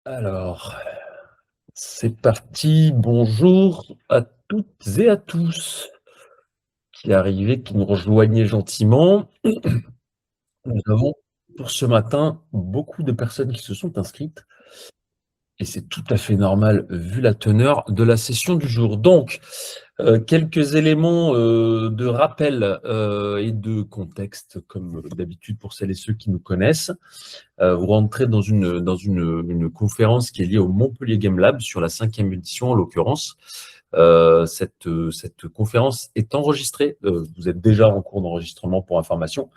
Alors, c'est parti. Bonjour à toutes et à tous qui arrivaient, qui nous rejoignaient gentiment. Nous avons pour ce matin beaucoup de personnes qui se sont inscrites et c'est tout à fait normal vu la teneur de la session du jour. Donc, quelques éléments de rappel et de contexte, comme d'habitude pour celles et ceux qui nous connaissent. Vous rentrez dans une conférence qui est liée au Montpellier Game Lab sur la 5e édition en l'occurrence. Cette conférence est enregistrée. Vous êtes déjà en cours d'enregistrement pour information.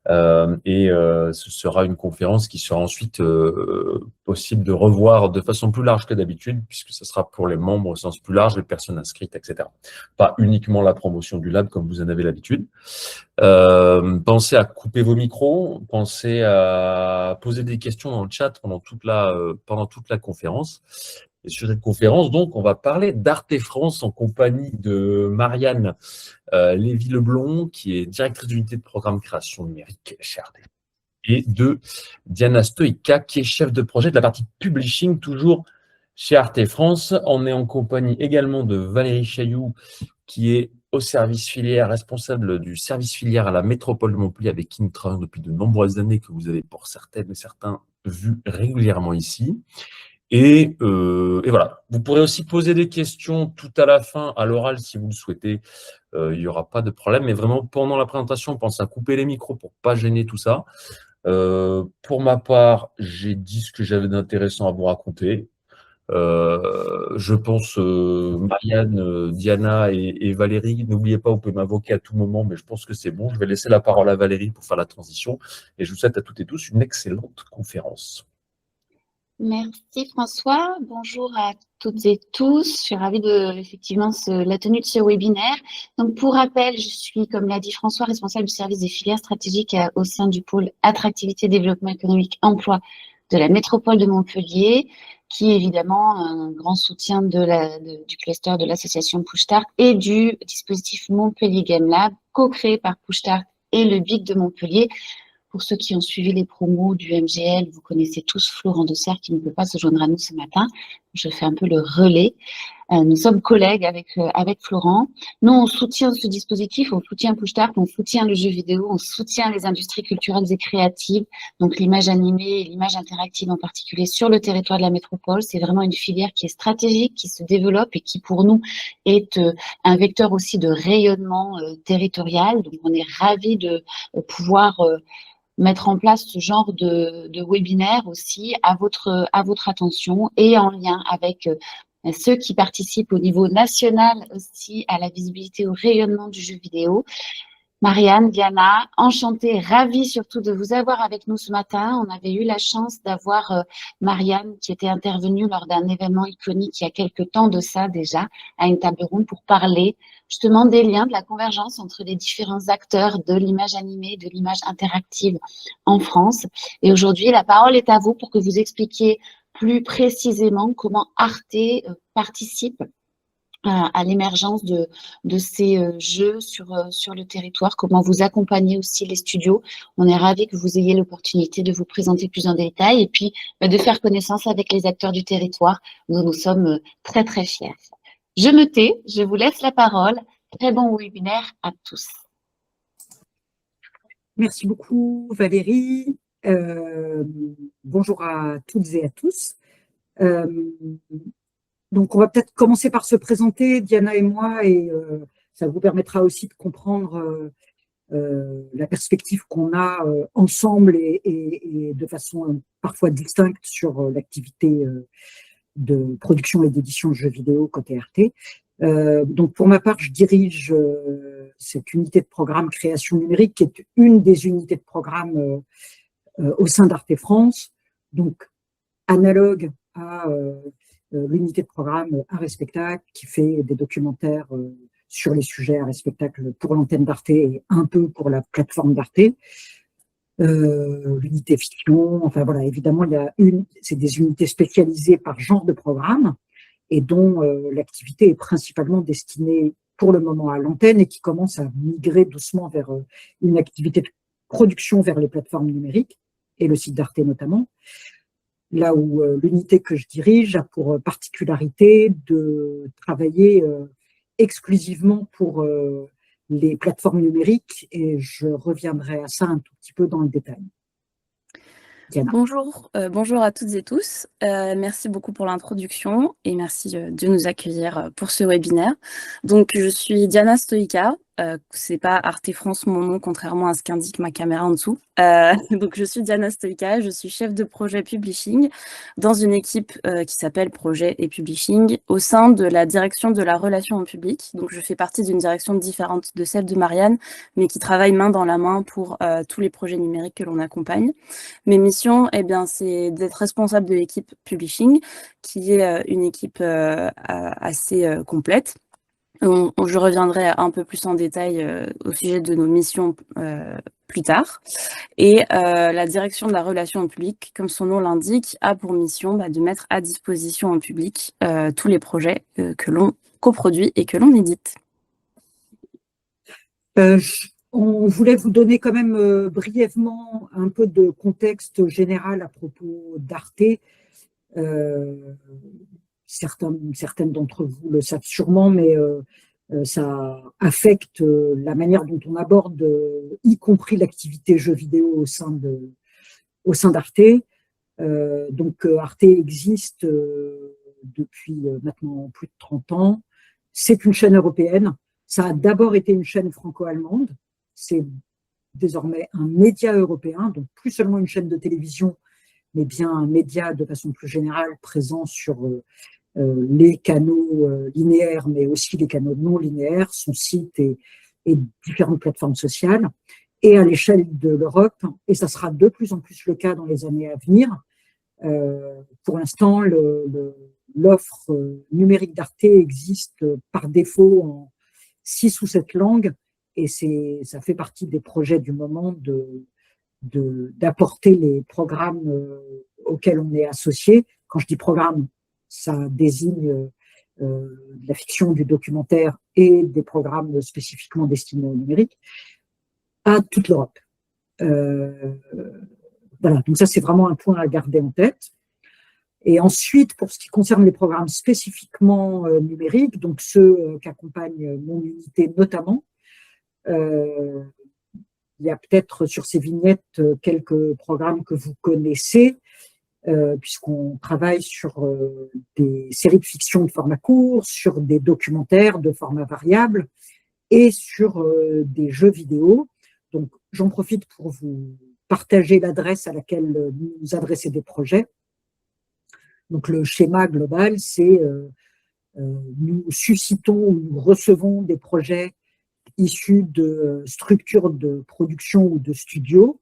Ce sera une conférence qui sera ensuite possible de revoir de façon plus large que d'habitude, puisque ce sera pour les membres au sens plus large, les personnes inscrites, etc. Pas uniquement la promotion du lab comme vous en avez l'habitude. Pensez à couper vos micros, pensez à poser des questions dans le chat pendant toute la conférence. Et sur cette conférence, donc, on va parler d'Arte France en compagnie de Marianne Lévy-Leblond, qui est directrice d'unité de programme création numérique chez Arte, et de Diana Stoïka, qui est chef de projet de la partie publishing, toujours chez Arte France. On est en compagnie également de Valérie Chailloux, qui est au service filière, responsable du service filière à la métropole de Montpellier, avec qui nous travaillons depuis de nombreuses années, que vous avez pour certaines et certains vu régulièrement ici. Et voilà, vous pourrez aussi poser des questions tout à la fin, à l'oral, si vous le souhaitez. Il n'y aura pas de problème, mais vraiment, pendant la présentation, pensez à couper les micros pour ne pas gêner tout ça. Pour ma part, j'ai dit ce que j'avais d'intéressant à vous raconter. Je pense, Marianne, Diana et Valérie, n'oubliez pas, vous pouvez m'invoquer à tout moment, mais je pense que c'est bon. Je vais laisser la parole à Valérie pour faire la transition. Et je vous souhaite à toutes et tous une excellente conférence. Merci François, bonjour à toutes et tous. Je suis ravie de effectivement la tenue de ce webinaire. Donc pour rappel, je suis, comme l'a dit François, responsable du service des filières stratégiques au sein du pôle attractivité, développement économique, emploi de la métropole de Montpellier, qui est évidemment un grand soutien du cluster de l'association Push-Start et du dispositif Montpellier Game Lab, co-créé par Push-Start et le BIC de Montpellier. Pour ceux qui ont suivi les promos du MGL, vous connaissez tous Florent Dessert qui ne peut pas se joindre à nous ce matin. Je fais un peu le relais. Nous sommes collègues avec Florent. Nous, on soutient ce dispositif, on soutient Push-Start, on soutient le jeu vidéo, on soutient les industries culturelles et créatives, donc l'image animée et l'image interactive en particulier sur le territoire de la métropole. C'est vraiment une filière qui est stratégique, qui se développe et qui, pour nous, est un vecteur aussi de rayonnement territorial. Donc, on est ravis de pouvoir mettre en place ce genre de webinaire aussi à votre attention et en lien avec ceux qui participent au niveau national aussi à la visibilité, au rayonnement du jeu vidéo. Marianne, Diana, enchantée, ravie surtout de vous avoir avec nous ce matin. On avait eu la chance d'avoir Marianne qui était intervenue lors d'un événement iconique il y a quelques temps de ça déjà, à une table ronde pour parler justement des liens, de la convergence entre les différents acteurs de l'image animée, de l'image interactive en France. Et aujourd'hui, la parole est à vous pour que vous expliquiez plus précisément comment Arte participe à l'émergence de ces jeux sur le territoire, comment vous accompagnez aussi les studios. On est ravis que vous ayez l'opportunité de vous présenter plus en détail et puis de faire connaissance avec les acteurs du territoire. Nous sommes très, très fiers. Je me tais, je vous laisse la parole. Très bon webinaire à tous. Merci beaucoup Valérie. Bonjour à toutes et à tous. Donc, on va peut-être commencer par se présenter, Diana et moi, et ça vous permettra aussi de comprendre la perspective qu'on a ensemble et de façon parfois distincte sur l'activité de production et d'édition de jeux vidéo côté Arte. Donc, pour ma part, je dirige cette unité de programme création numérique, qui est une des unités de programme au sein d'Arte France, donc analogue à l'unité de programme Art et Spectacle, qui fait des documentaires sur les sujets Art et Spectacle pour l'antenne d'Arte et un peu pour la plateforme d'Arte. L'unité fiction, enfin voilà, évidemment, c'est des unités spécialisées par genre de programme et dont l'activité est principalement destinée pour le moment à l'antenne et qui commence à migrer doucement vers une activité de production vers les plateformes numériques et le site d'Arte notamment. là où l'unité que je dirige a pour particularité de travailler exclusivement pour les plateformes numériques, et je reviendrai à ça un tout petit peu dans le détail. Diana. Bonjour à toutes et tous. Merci beaucoup pour l'introduction et merci de nous accueillir pour ce webinaire. Donc, je suis Diana Stoïca. C'est pas Arte France mon nom, contrairement à ce qu'indique ma caméra en dessous. Donc, je suis Diana Stoïca, je suis chef de projet publishing dans une équipe qui s'appelle Projet et Publishing au sein de la direction de la relation au public. Donc, je fais partie d'une direction différente de celle de Marianne, mais qui travaille main dans la main pour tous les projets numériques que l'on accompagne. Mes missions, eh bien, c'est d'être responsable de l'équipe publishing, qui est une équipe assez complète. Je reviendrai un peu plus en détail au sujet de nos missions plus tard. Et la direction de la relation au public, comme son nom l'indique, a pour mission de mettre à disposition au public tous les projets que l'on coproduit et que l'on édite. On voulait vous donner quand même brièvement un peu de contexte général à propos d'Arte. Certaines d'entre vous le savent sûrement, mais ça affecte la manière dont on aborde, y compris l'activité jeux vidéo au sein d'Arte. Donc Arte existe depuis maintenant plus de 30 ans. C'est une chaîne européenne. Ça a d'abord été une chaîne franco-allemande. C'est désormais un média européen, donc plus seulement une chaîne de télévision, mais bien un média de façon plus générale présent sur les canaux linéaires, mais aussi les canaux non linéaires, son site et différentes plateformes sociales. Et à l'échelle de l'Europe, et ça sera de plus en plus le cas dans les années à venir, pour l'instant, l'offre numérique d'Arte existe par défaut en 6 ou 7 langues, et ça fait partie des projets du moment d'apporter les programmes auxquels on est associé. Quand je dis programme, ça désigne la fiction, du documentaire et des programmes spécifiquement destinés au numérique à toute l'Europe. Voilà, donc ça c'est vraiment un point à garder en tête. Et ensuite, pour ce qui concerne les programmes spécifiquement numériques, donc ceux qu'accompagne mon unité notamment, il y a peut-être sur ces vignettes quelques programmes que vous connaissez, puisqu'on travaille sur des séries de fiction de format court, sur des documentaires de format variable et sur des jeux vidéo. Donc, j'en profite pour vous partager l'adresse à laquelle vous adressez des projets. Donc, le schéma global, c'est nous suscitons ou nous recevons des projets issus de structures de production ou de studios.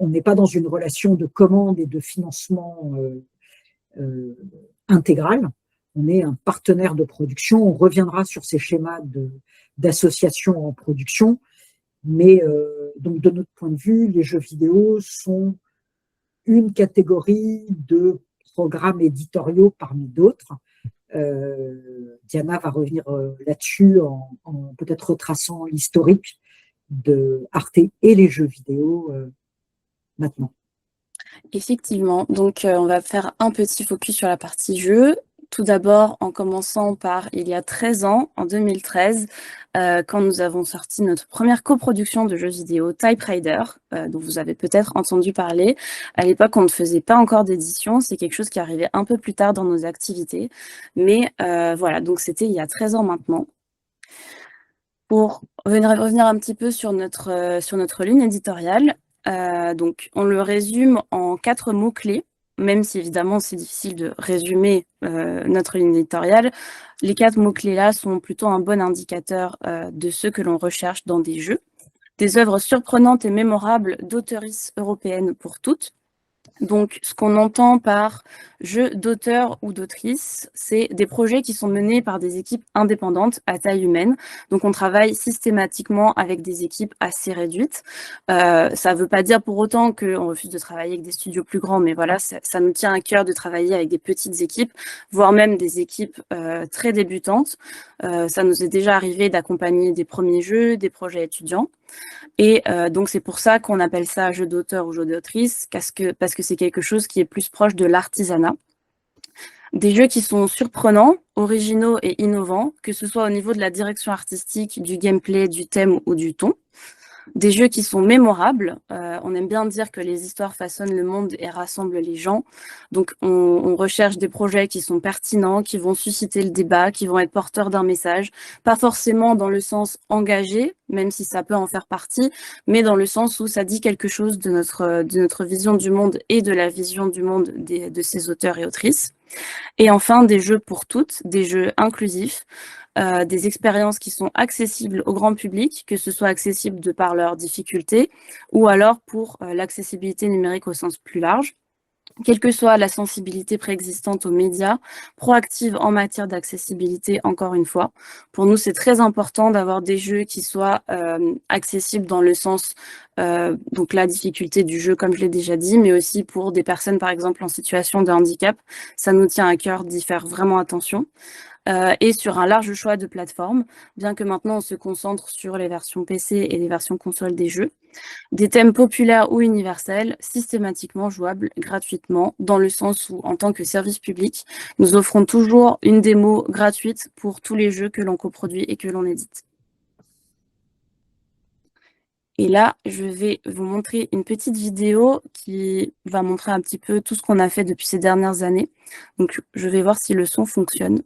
On n'est pas dans une relation de commande et de financement intégral. On est un partenaire de production. On reviendra sur ces schémas d'association en production. Mais donc, de notre point de vue, les jeux vidéo sont une catégorie de programmes éditoriaux parmi d'autres. Diana va revenir là-dessus en peut-être retraçant l'historique de Arte et les jeux vidéo maintenant. Effectivement, donc on va faire un petit focus sur la partie jeu. Tout d'abord, en commençant par il y a 13 ans, en 2013, quand nous avons sorti notre première coproduction de jeux vidéo, Type Raider, dont vous avez peut-être entendu parler. À l'époque, on ne faisait pas encore d'édition, c'est quelque chose qui arrivait un peu plus tard dans nos activités. Mais voilà, donc c'était il y a 13 ans maintenant. Pour revenir un petit peu sur notre ligne éditoriale, donc on le résume en 4 mots-clés. Même si évidemment c'est difficile de résumer notre ligne éditoriale, les 4 mots-clés-là sont plutôt un bon indicateur de ce que l'on recherche dans des jeux. Des œuvres surprenantes et mémorables d'auteuristes européennes pour toutes. Donc, ce qu'on entend par jeu d'auteur ou d'autrice, c'est des projets qui sont menés par des équipes indépendantes à taille humaine. Donc, on travaille systématiquement avec des équipes assez réduites. Ça ne veut pas dire pour autant qu'on refuse de travailler avec des studios plus grands, mais voilà, ça nous tient à cœur de travailler avec des petites équipes, voire même des équipes très débutantes. Ça nous est déjà arrivé d'accompagner des premiers jeux, des projets étudiants. Et donc, c'est pour ça qu'on appelle ça jeu d'auteur ou jeu d'autrice, parce que c'est quelque chose qui est plus proche de l'artisanat. Des jeux qui sont surprenants, originaux et innovants, que ce soit au niveau de la direction artistique, du gameplay, du thème ou du ton. Des jeux qui sont mémorables. On aime bien dire que les histoires façonnent le monde et rassemblent les gens. Donc, on recherche des projets qui sont pertinents, qui vont susciter le débat, qui vont être porteurs d'un message. Pas forcément dans le sens engagé, même si ça peut en faire partie, mais dans le sens où ça dit quelque chose de notre vision du monde et de la vision du monde de ces auteurs et autrices. Et enfin, des jeux pour toutes, des jeux inclusifs, des expériences qui sont accessibles au grand public, que ce soit accessible de par leurs difficultés ou alors pour l'accessibilité numérique au sens plus large. Quelle que soit la sensibilité préexistante aux médias, proactive en matière d'accessibilité, encore une fois. Pour nous, c'est très important d'avoir des jeux qui soient accessibles dans le sens, donc la difficulté du jeu, comme je l'ai déjà dit, mais aussi pour des personnes, par exemple, en situation de handicap. Ça nous tient à cœur d'y faire vraiment attention. Et sur un large choix de plateformes, bien que maintenant on se concentre sur les versions PC et les versions console des jeux. Des thèmes populaires ou universels, systématiquement jouables gratuitement, dans le sens où, en tant que service public, nous offrons toujours une démo gratuite pour tous les jeux que l'on coproduit et que l'on édite. Et là, je vais vous montrer une petite vidéo qui va montrer un petit peu tout ce qu'on a fait depuis ces dernières années. Donc, je vais voir si le son fonctionne.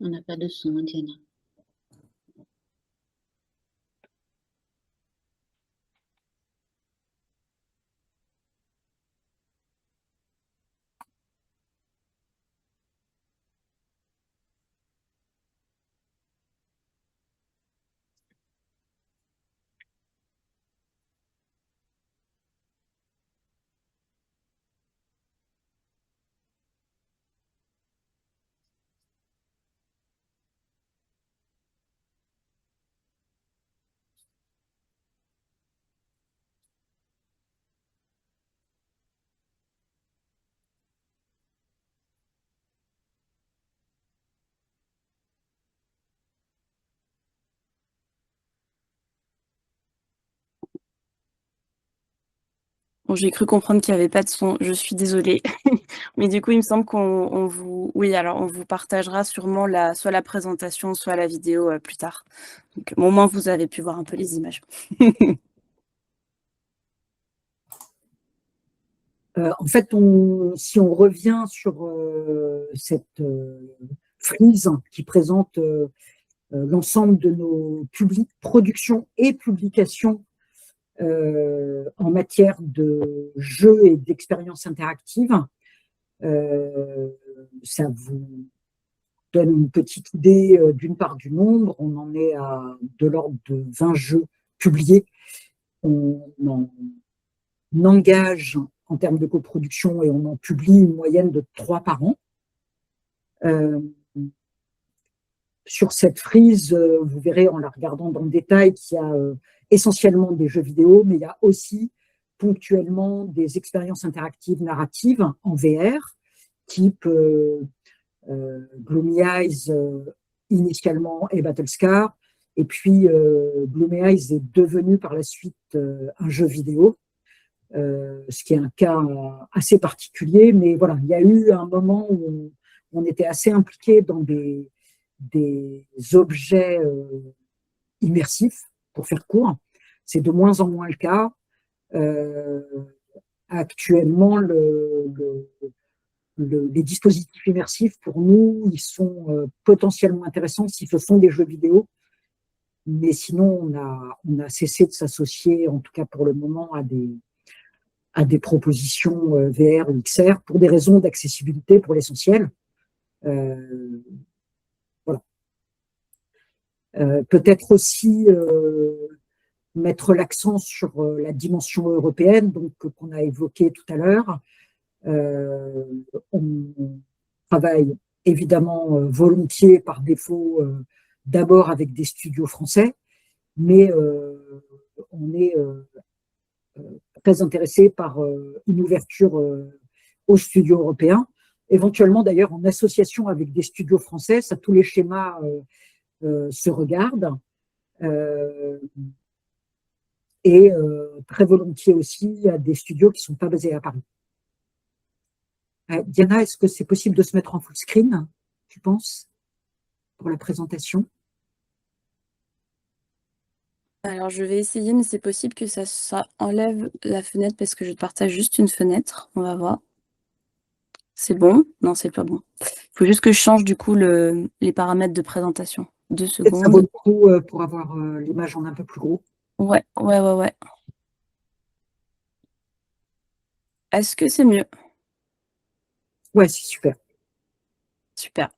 On n'a pas de son, Diana. Bon, j'ai cru comprendre qu'il n'y avait pas de son, je suis désolée. Mais du coup, il me semble qu'on vous... Oui, alors on vous partagera sûrement soit la présentation, soit la vidéo plus tard. Donc, au moins, vous avez pu voir un peu les images. En fait, si on revient sur cette frise qui présente l'ensemble de nos productions et publications en matière de jeux et d'expériences interactives, ça vous donne une petite idée d'une part du nombre. On en est à de l'ordre de 20 jeux publiés. On en engage en termes de coproduction et on en publie une moyenne de 3 par an. Sur cette frise, vous verrez en la regardant dans le détail qu'il y a essentiellement des jeux vidéo, mais il y a aussi ponctuellement des expériences interactives narratives en VR, type Gloomy Eyes initialement et Battlescar, et puis Gloomy Eyes est devenu par la suite un jeu vidéo, ce qui est un cas assez particulier, mais voilà, il y a eu un moment où on était assez impliqué dans des objets immersifs, pour faire court. C'est de moins en moins le cas. Actuellement, les dispositifs immersifs, pour nous, ils sont potentiellement intéressants si ce sont des jeux vidéo. Mais sinon, on a cessé de s'associer, en tout cas pour le moment, à des propositions VR ou XR pour des raisons d'accessibilité pour l'essentiel. Voilà. Peut-être aussi mettre l'accent sur la dimension européenne, donc qu'on a évoqué tout à l'heure. On travaille évidemment volontiers par défaut d'abord avec des studios français, mais on est très intéressé par une ouverture aux studios européens, éventuellement d'ailleurs en association avec des studios français. Ça, tous les schémas se regardent. Et très volontiers aussi à des studios qui ne sont pas basés à Paris. Diana, est-ce que c'est possible de se mettre en full screen, tu penses, pour la présentation? Alors, je vais essayer, mais c'est possible que ça enlève la fenêtre parce que je partage juste une fenêtre. On va voir. C'est bon? Non, c'est pas bon. Il faut juste que je change du coup les paramètres de présentation. 2 secondes. Ça vaut le coup pour avoir l'image en un peu plus gros. Ouais. Est-ce que c'est mieux? Ouais, c'est super. Super.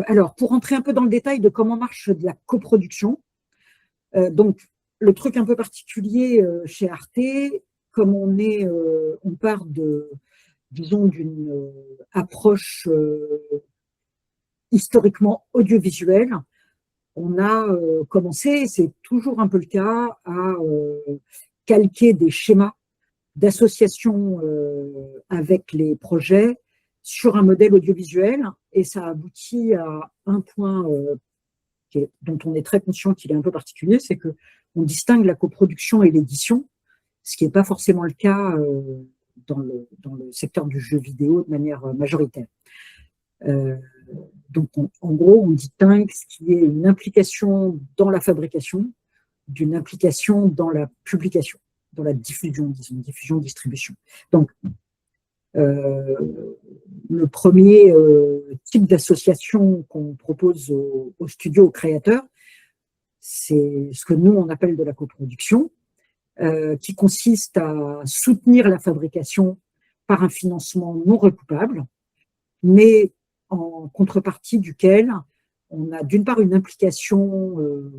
Alors, pour entrer un peu dans le détail de comment marche de la coproduction, donc le truc un peu particulier chez Arte, comme on part disons, d'une approche historiquement audiovisuelle, on a commencé, c'est toujours un peu le cas, à calquer des schémas d'association avec les projets sur un modèle audiovisuel, et ça aboutit à un point dont on est très conscient qu'il est un peu particulier, c'est que on distingue la coproduction et l'édition, ce qui n'est pas forcément le cas dans le secteur du jeu vidéo de manière majoritaire. Donc, en gros, on distingue ce qui est une implication dans la fabrication d'une implication dans la publication, dans la diffusion, disons, diffusion-distribution. Donc, le premier type d'association qu'on propose aux studios, aux créateurs, c'est ce que nous, on appelle de la coproduction, qui consiste à soutenir la fabrication par un financement non recoupable, mais en contrepartie duquel on a d'une part une implication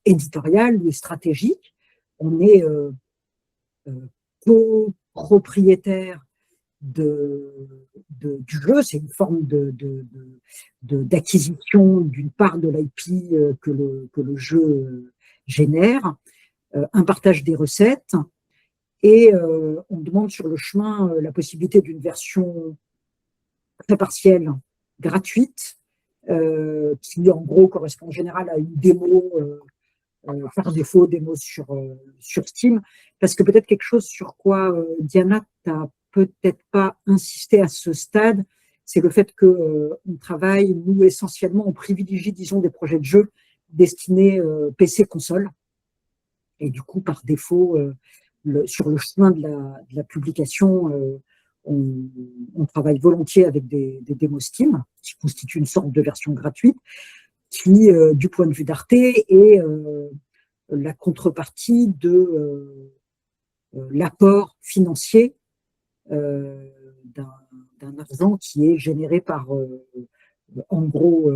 éditoriale et stratégique. On est copropriétaire du jeu, c'est une forme d'acquisition d'une part de l'IP que le jeu génère, un partage des recettes, et on demande sur le chemin la possibilité d'une version très partielle, gratuite, qui en gros correspond en général à une démo, par défaut, démo sur Steam, parce que peut-être quelque chose sur quoi Diana n'a peut-être pas insisté à ce stade, c'est le fait que on travaille, nous essentiellement, on privilégie, disons, des projets de jeux destinés PC-console, et du coup, par défaut, sur le chemin de la publication, on travaille volontiers avec des démos Steam, qui constituent une sorte de version gratuite, qui, du point de vue d'Arte, est la contrepartie de l'apport financier d'un argent qui est généré par, en gros,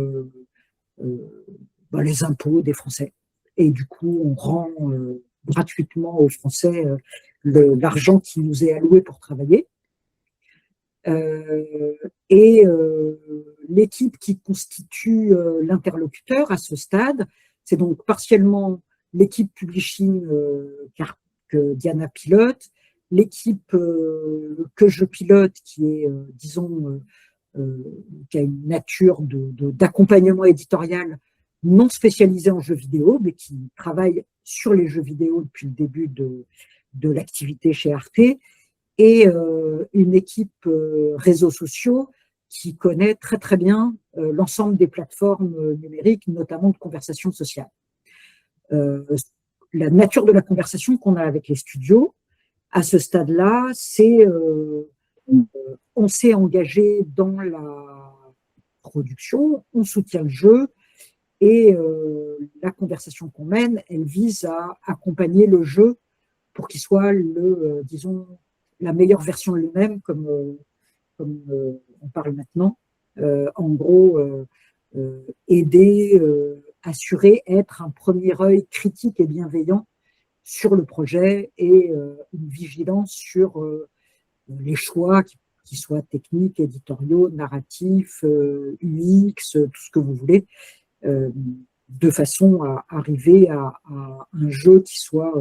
les impôts des Français. Et du coup, on rend gratuitement aux Français l'argent qui nous est alloué pour travailler. L'équipe qui constitue l'interlocuteur à ce stade, c'est donc partiellement l'équipe publishing que Diana pilote, l'équipe que je pilote qui est, disons, qui a une nature d'accompagnement éditorial non spécialisé en jeux vidéo, mais qui travaille sur les jeux vidéo depuis le début de l'activité chez Arte, et une équipe réseaux sociaux qui connaît très très bien l'ensemble des plateformes numériques, notamment de conversation sociale. La nature de la conversation qu'on a avec les studios, à ce stade-là, c'est on s'est engagé dans la production, on soutient le jeu, et la conversation qu'on mène, elle vise à accompagner le jeu pour qu'il soit disons, la meilleure version de lui-même, comme on parle maintenant. En gros, aider, assurer, être un premier œil critique et bienveillant sur le projet et une vigilance sur les choix qui soient techniques, éditoriaux, narratifs, UX, tout ce que vous voulez, de façon à arriver à un jeu qui soit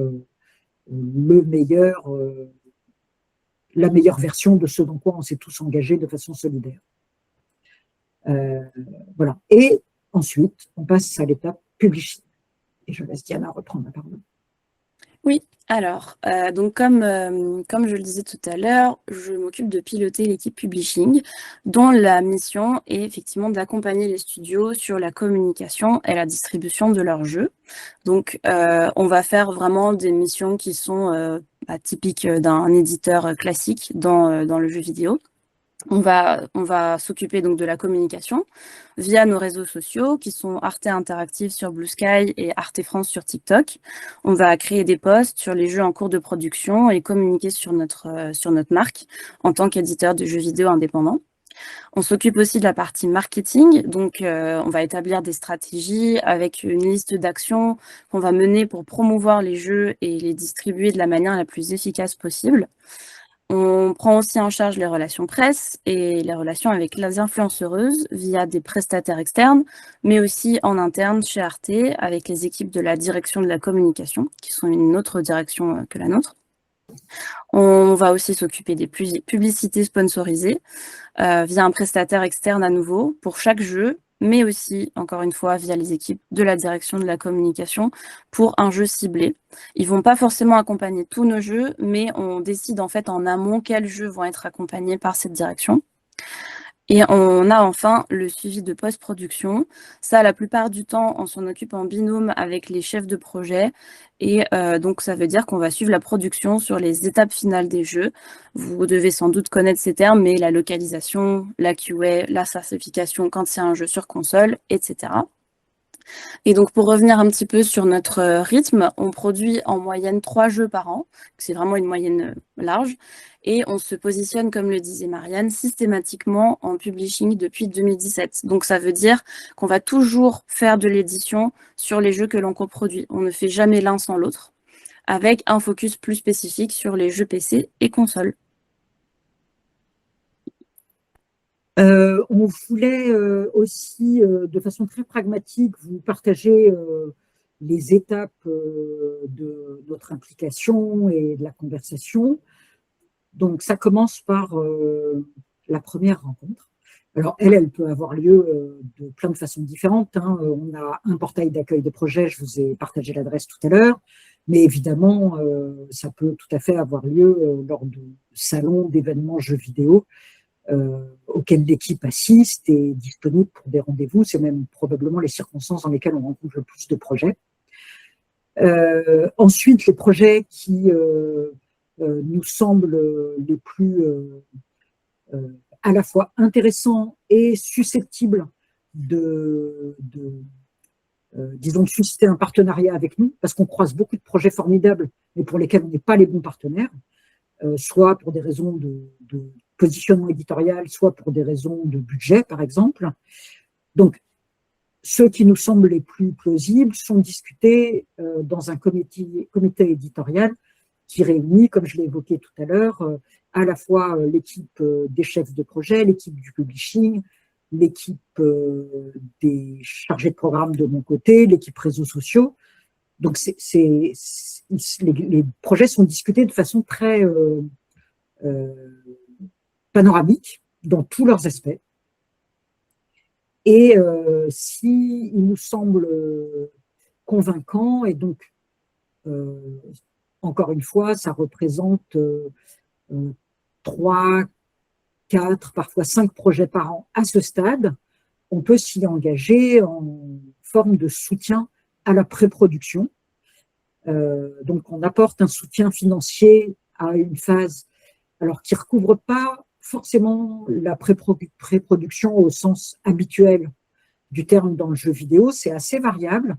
la meilleure version de ce dans quoi on s'est tous engagés de façon solidaire. Voilà. Et ensuite, on passe à l'étape publicité. Et je laisse Diana reprendre la parole. Oui, alors, donc comme je le disais tout à l'heure, je m'occupe de piloter l'équipe publishing, dont la mission est effectivement d'accompagner les studios sur la communication et la distribution de leurs jeux. Donc, on va faire vraiment des missions qui sont typiques d'un éditeur classique dans le jeu vidéo. On va s'occuper donc de la communication via nos réseaux sociaux qui sont Arte Interactive sur Blue Sky et Arte France sur TikTok. On va créer des posts sur les jeux en cours de production et communiquer sur notre marque en tant qu'éditeur de jeux vidéo indépendant. On s'occupe aussi de la partie marketing, donc on va établir des stratégies avec une liste d'actions qu'on va mener pour promouvoir les jeux et les distribuer de la manière la plus efficace possible. On prend aussi en charge les relations presse et les relations avec les influenceuses via des prestataires externes, mais aussi en interne chez Arte avec les équipes de la direction de la communication, qui sont une autre direction que la nôtre. On va aussi s'occuper des publicités sponsorisées via un prestataire externe à nouveau pour chaque jeu, mais aussi, encore une fois, via les équipes de la direction de la communication pour un jeu ciblé. Ils vont pas forcément accompagner tous nos jeux, mais on décide en fait en amont quels jeux vont être accompagnés par cette direction. Et on a enfin le suivi de post-production. Ça, la plupart du temps, on s'en occupe en binôme avec les chefs de projet. Et donc, ça veut dire qu'on va suivre la production sur les étapes finales des jeux. Vous devez sans doute connaître ces termes, mais la localisation, la QA, la certification quand c'est un jeu sur console, etc. Et donc, pour revenir un petit peu sur notre rythme, on produit en moyenne 3 jeux par an. C'est vraiment une moyenne large. Et on se positionne, comme le disait Marianne, systématiquement en publishing depuis 2017. Donc, ça veut dire qu'on va toujours faire de l'édition sur les jeux que l'on coproduit. On ne fait jamais l'un sans l'autre, avec un focus plus spécifique sur les jeux PC et consoles. On voulait aussi, de façon très pragmatique, vous partager les étapes de notre implication et de la conversation. Donc, ça commence par la première rencontre. Alors, elle peut avoir lieu de plein de façons différentes. Hein. On a un portail d'accueil de projets, je vous ai partagé l'adresse tout à l'heure, mais évidemment, ça peut tout à fait avoir lieu lors de salons, d'événements jeux vidéo, auxquels l'équipe assiste et est disponible pour des rendez-vous. C'est même probablement les circonstances dans lesquelles on rencontre le plus de projets. Ensuite, les projets qui nous semblent les plus à la fois intéressants et susceptibles disons, de susciter un partenariat avec nous, parce qu'on croise beaucoup de projets formidables, mais pour lesquels on n'est pas les bons partenaires, soit pour des raisons de positionnement éditorial, soit pour des raisons de budget, par exemple. Donc, ceux qui nous semblent les plus plausibles sont discutés dans un comité éditorial qui réunit, comme je l'ai évoqué tout à l'heure, à la fois l'équipe des chefs de projet, l'équipe du publishing, l'équipe des chargés de programme de mon côté, l'équipe réseaux sociaux. Donc, les projets sont discutés de façon très panoramique dans tous leurs aspects. Et s'il nous semble convaincant, et donc, encore une fois, ça représente 3, 4, parfois 5 projets par an à ce stade, on peut s'y engager en forme de soutien à la pré-production. Donc, on apporte un soutien financier à une phase alors qui ne recouvre pas forcément la pré-production au sens habituel du terme dans le jeu vidéo, c'est assez variable.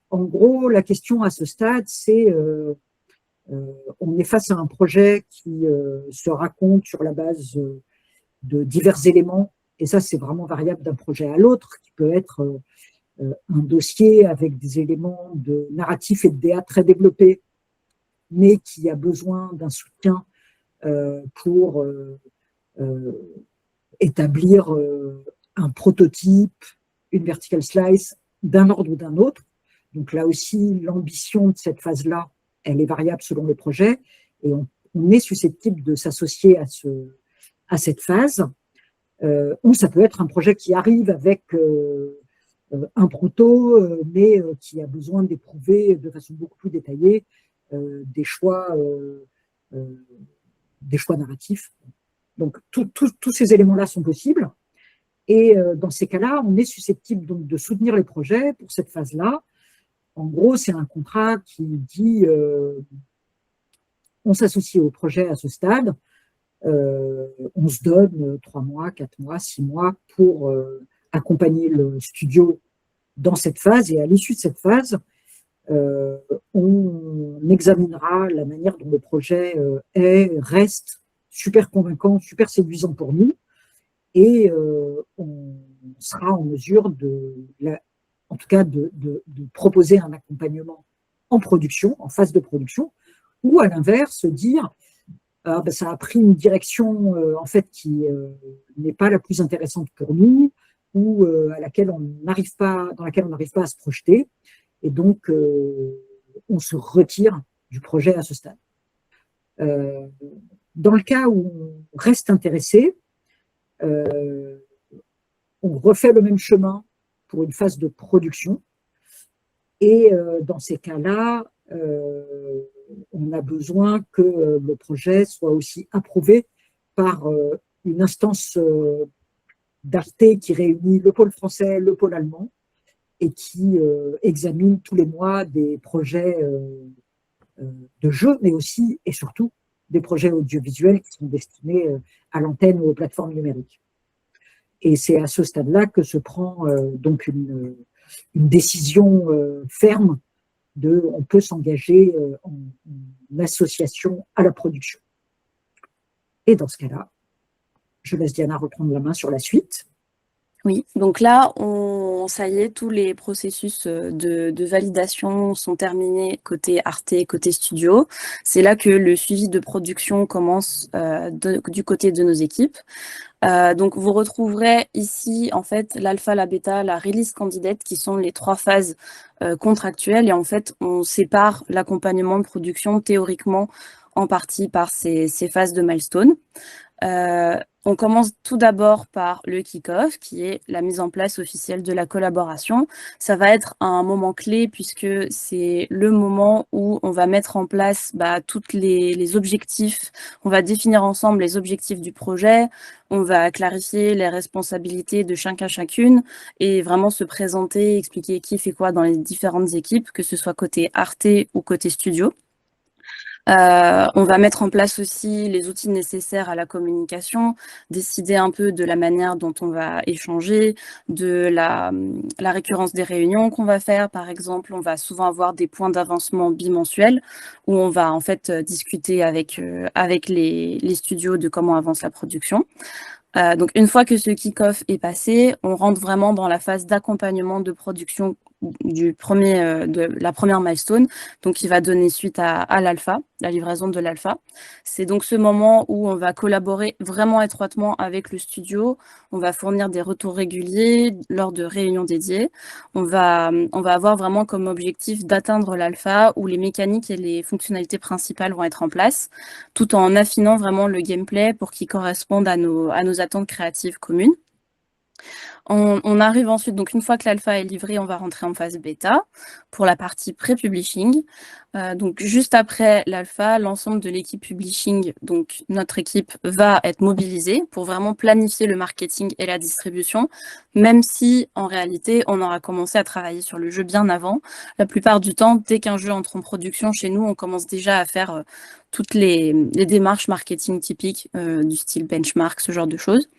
En gros, la question à ce stade, c'est on est face à un projet qui se raconte sur la base de divers éléments, et ça, c'est vraiment variable d'un projet à l'autre, qui peut être un dossier avec des éléments de narratif et de DA très développés, mais qui a besoin d'un soutien pour établir un prototype, une vertical slice d'un ordre ou d'un autre. Donc là aussi, l'ambition de cette phase-là, elle est variable selon le projet, et on est susceptible de s'associer à cette phase. Ou ça peut être un projet qui arrive avec un proto, mais qui a besoin d'éprouver de façon beaucoup plus détaillée des choix narratifs. Donc, tous ces éléments-là sont possibles. Et dans ces cas-là, on est susceptible donc de soutenir les projets pour cette phase-là. En gros, c'est un contrat qui dit on s'associe au projet à ce stade, on se donne 3 mois, 4 mois, 6 mois pour accompagner le studio dans cette phase. Et à l'issue de cette phase, on examinera la manière dont le projet reste super convaincant, super séduisant pour nous. Et on sera en mesure en tout cas de proposer un accompagnement en production, en phase de production, ou à l'inverse, dire ça a pris une direction en fait qui n'est pas la plus intéressante pour nous, ou dans laquelle on n'arrive pas à se projeter, et donc on se retire du projet à ce stade. Dans le cas où on reste intéressé, on refait le même chemin pour une phase de production, et dans ces cas-là, on a besoin que le projet soit aussi approuvé par une instance d'Arte qui réunit le pôle français, le pôle allemand, et qui examine tous les mois des projets de jeux, mais aussi et surtout des projets audiovisuels qui sont destinés à l'antenne ou aux plateformes numériques. Et c'est à ce stade-là que se prend donc une décision ferme on peut s'engager en association à la production. Et dans ce cas-là, je laisse Diana reprendre la main sur la suite. Oui, donc là, ça y est, tous les processus de validation sont terminés côté Arte, côté studio. C'est là que le suivi de production commence du côté de nos équipes. Donc, vous retrouverez ici, en fait, l'alpha, la bêta, la release candidate, qui sont les 3 phases contractuelles. Et en fait, on sépare l'accompagnement de production théoriquement en partie par ces phases de milestone. On commence tout d'abord par le kick-off, qui est la mise en place officielle de la collaboration. Ça va être un moment clé puisque c'est le moment où on va mettre en place tous les objectifs. On va définir ensemble les objectifs du projet. On va clarifier les responsabilités de chacune et vraiment se présenter, expliquer qui fait quoi dans les différentes équipes, que ce soit côté Arte ou côté studio. On va mettre en place aussi les outils nécessaires à la communication, décider un peu de la manière dont on va échanger, de la récurrence des réunions qu'on va faire. Par exemple, on va souvent avoir des points d'avancement bimensuels où on va en fait discuter avec les studios de comment avance la production. Donc, une fois que ce kick-off est passé, on rentre vraiment dans la phase d'accompagnement de production de la première milestone, donc qui va donner suite à l'alpha, la livraison de l'alpha. C'est donc ce moment où on va collaborer vraiment étroitement avec le studio, on va fournir des retours réguliers lors de réunions dédiées. On va avoir vraiment comme objectif d'atteindre l'alpha où les mécaniques et les fonctionnalités principales vont être en place, tout en affinant vraiment le gameplay pour qu'il corresponde à nos attentes créatives communes. On arrive ensuite, donc une fois que l'alpha est livré, on va rentrer en phase bêta pour la partie pré-publishing. Donc juste après l'alpha, l'ensemble de l'équipe publishing, donc notre équipe va être mobilisée pour vraiment planifier le marketing et la distribution, même si en réalité on aura commencé à travailler sur le jeu bien avant. La plupart du temps, dès qu'un jeu entre en production chez nous, on commence déjà à faire toutes les démarches marketing typiques du style benchmark, ce genre de choses.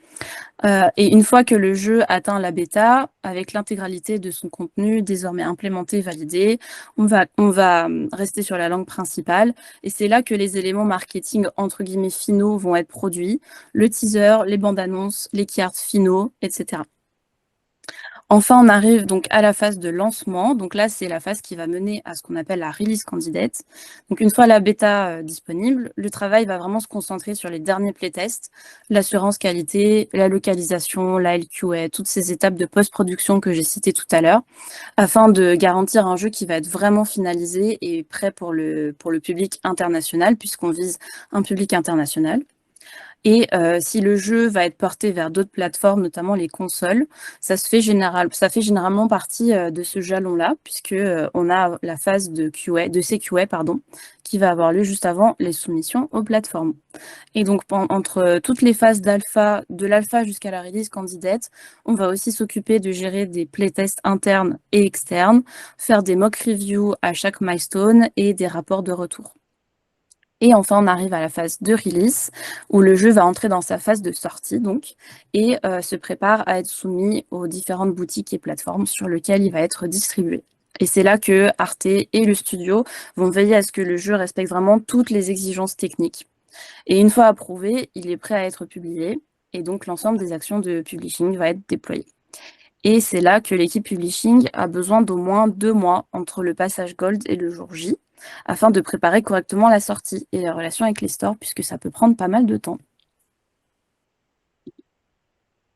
Et une fois que le jeu atteint la bêta, avec l'intégralité de son contenu désormais implémenté, validé, on va rester sur la langue principale. Et c'est là que les éléments marketing, entre guillemets, finaux vont être produits. Le teaser, les bandes annonces, les key arts finaux, etc. Enfin, on arrive donc à la phase de lancement. Donc là, c'est la phase qui va mener à ce qu'on appelle la release candidate. Donc une fois la bêta disponible, le travail va vraiment se concentrer sur les derniers playtests, l'assurance qualité, la localisation, la LQA, toutes ces étapes de post-production que j'ai citées tout à l'heure, afin de garantir un jeu qui va être vraiment finalisé et prêt pour le public international, puisqu'on vise un public international. Et si le jeu va être porté vers d'autres plateformes, notamment les consoles, ça fait généralement partie de ce jalon-là, puisque on a la phase de CQA, qui va avoir lieu juste avant les soumissions aux plateformes. Et donc, entre toutes les phases d'alpha, de l'alpha jusqu'à la release candidate, on va aussi s'occuper de gérer des playtests internes et externes, faire des mock reviews à chaque milestone et des rapports de retour. Et enfin, on arrive à la phase de release, où le jeu va entrer dans sa phase de sortie, donc, et se prépare à être soumis aux différentes boutiques et plateformes sur lesquelles il va être distribué. Et c'est là que Arte et le studio vont veiller à ce que le jeu respecte vraiment toutes les exigences techniques. Et une fois approuvé, il est prêt à être publié, et donc l'ensemble des actions de publishing va être déployé. Et c'est là que l'équipe publishing a besoin d'au moins 2 mois entre le passage Gold et le jour J, afin de préparer correctement la sortie et la relation avec les stores, puisque ça peut prendre pas mal de temps.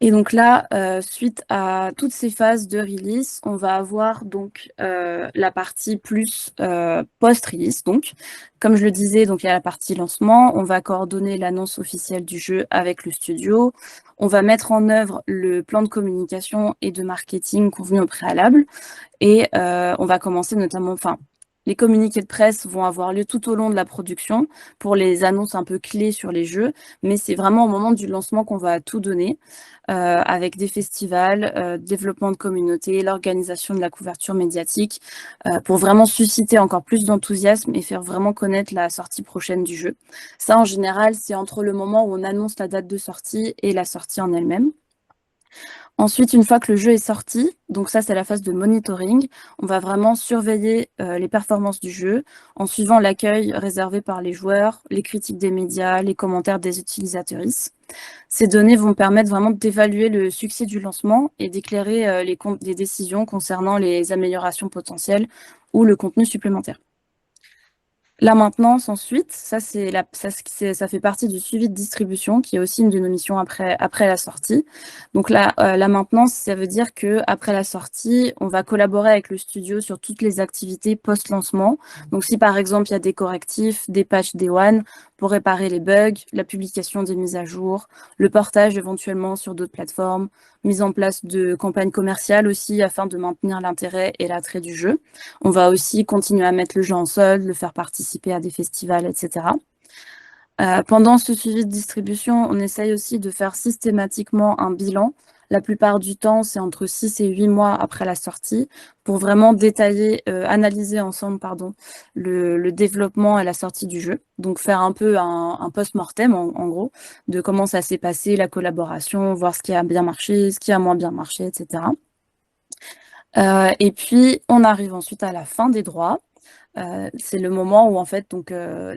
Et donc là, suite à toutes ces phases de release, on va avoir donc la partie plus post-release. Donc, comme je le disais, donc il y a la partie lancement. On va coordonner l'annonce officielle du jeu avec le studio. On va mettre en œuvre le plan de communication et de marketing convenu au préalable. Et on va commencer notamment, les communiqués de presse vont avoir lieu tout au long de la production pour les annonces un peu clés sur les jeux, mais c'est vraiment au moment du lancement qu'on va tout donner, avec des festivals, développement de communauté, l'organisation de la couverture médiatique, pour vraiment susciter encore plus d'enthousiasme et faire vraiment connaître la sortie prochaine du jeu. Ça, en général, c'est entre le moment où on annonce la date de sortie et la sortie en elle-même. Ensuite, une fois que le jeu est sorti, donc ça c'est la phase de monitoring, on va vraiment surveiller les performances du jeu en suivant l'accueil réservé par les joueurs, les critiques des médias, les commentaires des utilisateurs. Ces données vont permettre vraiment d'évaluer le succès du lancement et d'éclairer les décisions concernant les améliorations potentielles ou le contenu supplémentaire. La maintenance ensuite, ça fait partie du suivi de distribution qui est aussi une de nos missions après la sortie. Donc là, la maintenance, ça veut dire que après la sortie, on va collaborer avec le studio sur toutes les activités post-lancement. Donc si par exemple il y a des correctifs, des patchs Day One pour réparer les bugs, la publication des mises à jour, le portage éventuellement sur d'autres plateformes, mise en place de campagnes commerciales aussi afin de maintenir l'intérêt et l'attrait du jeu. On va aussi continuer à mettre le jeu en solde, le faire participer à des festivals, etc. Pendant ce suivi de distribution, on essaye aussi de faire systématiquement un bilan. La plupart du temps, c'est entre 6 et 8 mois après la sortie, pour vraiment analyser ensemble le développement et la sortie du jeu. Donc faire un peu un post-mortem, en gros, de comment ça s'est passé, la collaboration, voir ce qui a bien marché, ce qui a moins bien marché, etc. Et puis, on arrive ensuite à la fin des droits. C'est le moment où, en fait, donc,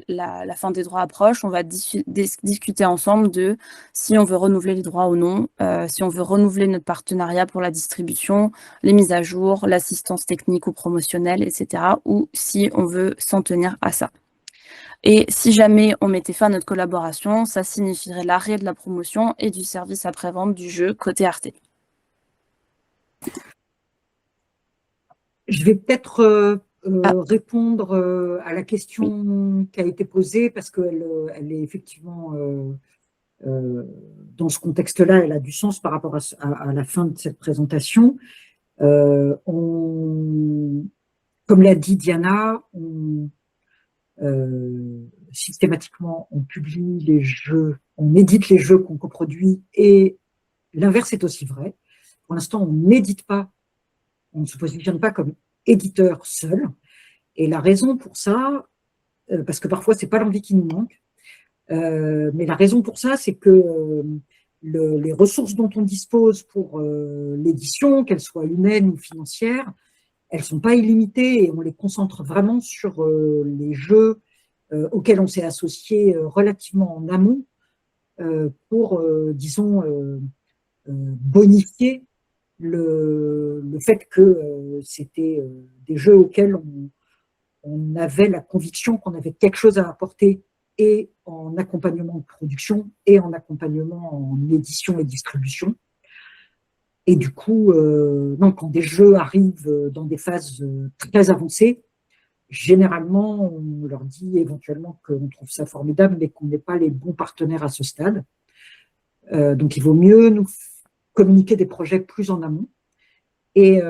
la fin des droits approche. On va discuter ensemble de si on veut renouveler les droits ou non, si on veut renouveler notre partenariat pour la distribution, les mises à jour, l'assistance technique ou promotionnelle, etc. ou si on veut s'en tenir à ça. Et si jamais on mettait fin à notre collaboration, ça signifierait l'arrêt de la promotion et du service après-vente du jeu côté Arte. Je vais peut-être répondre à la question qui a été posée parce qu'elle est effectivement dans ce contexte-là, elle a du sens par rapport à la fin de cette présentation. Comme l'a dit Diana, systématiquement, on publie les jeux, on édite les jeux qu'on coproduit, et l'inverse est aussi vrai. Pour l'instant, on n'édite pas, on ne se positionne pas comme éditeur seul. Et la raison pour ça, parce que parfois, c'est pas l'envie qui nous manque, mais la raison pour ça, c'est que les ressources dont on dispose pour l'édition, qu'elles soient humaines ou financières, elles sont pas illimitées et on les concentre vraiment sur les jeux auxquels on s'est associé relativement en amont pour, disons, bonifier le fait que c'était des jeux auxquels on avait la conviction qu'on avait quelque chose à apporter, et en accompagnement de production et en accompagnement en édition et distribution. Et du coup, quand des jeux arrivent dans des phases très avancées, généralement, on leur dit éventuellement qu'on trouve ça formidable, mais qu'on n'est pas les bons partenaires à ce stade. Donc, il vaut mieux nous communiquer des projets plus en amont. Et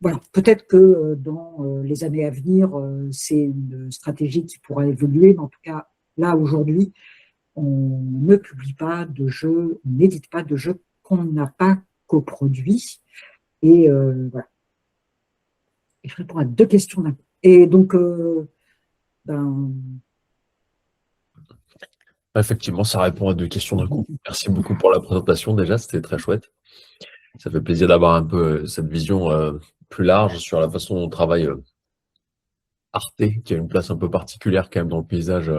voilà, peut-être que dans les années à venir, c'est une stratégie qui pourra évoluer, mais en tout cas, là, aujourd'hui, on ne publie pas de jeux, on n'édite pas de jeux qu'on n'a pas coproduits. Et voilà. Et je réponds à 2 questions d'un coup. Et donc, Effectivement, ça répond à 2 questions d'un coup. Merci beaucoup pour la présentation déjà, c'était très chouette. Ça fait plaisir d'avoir un peu cette vision plus large sur la façon dont on travaille Arte, qui a une place un peu particulière quand même dans le paysage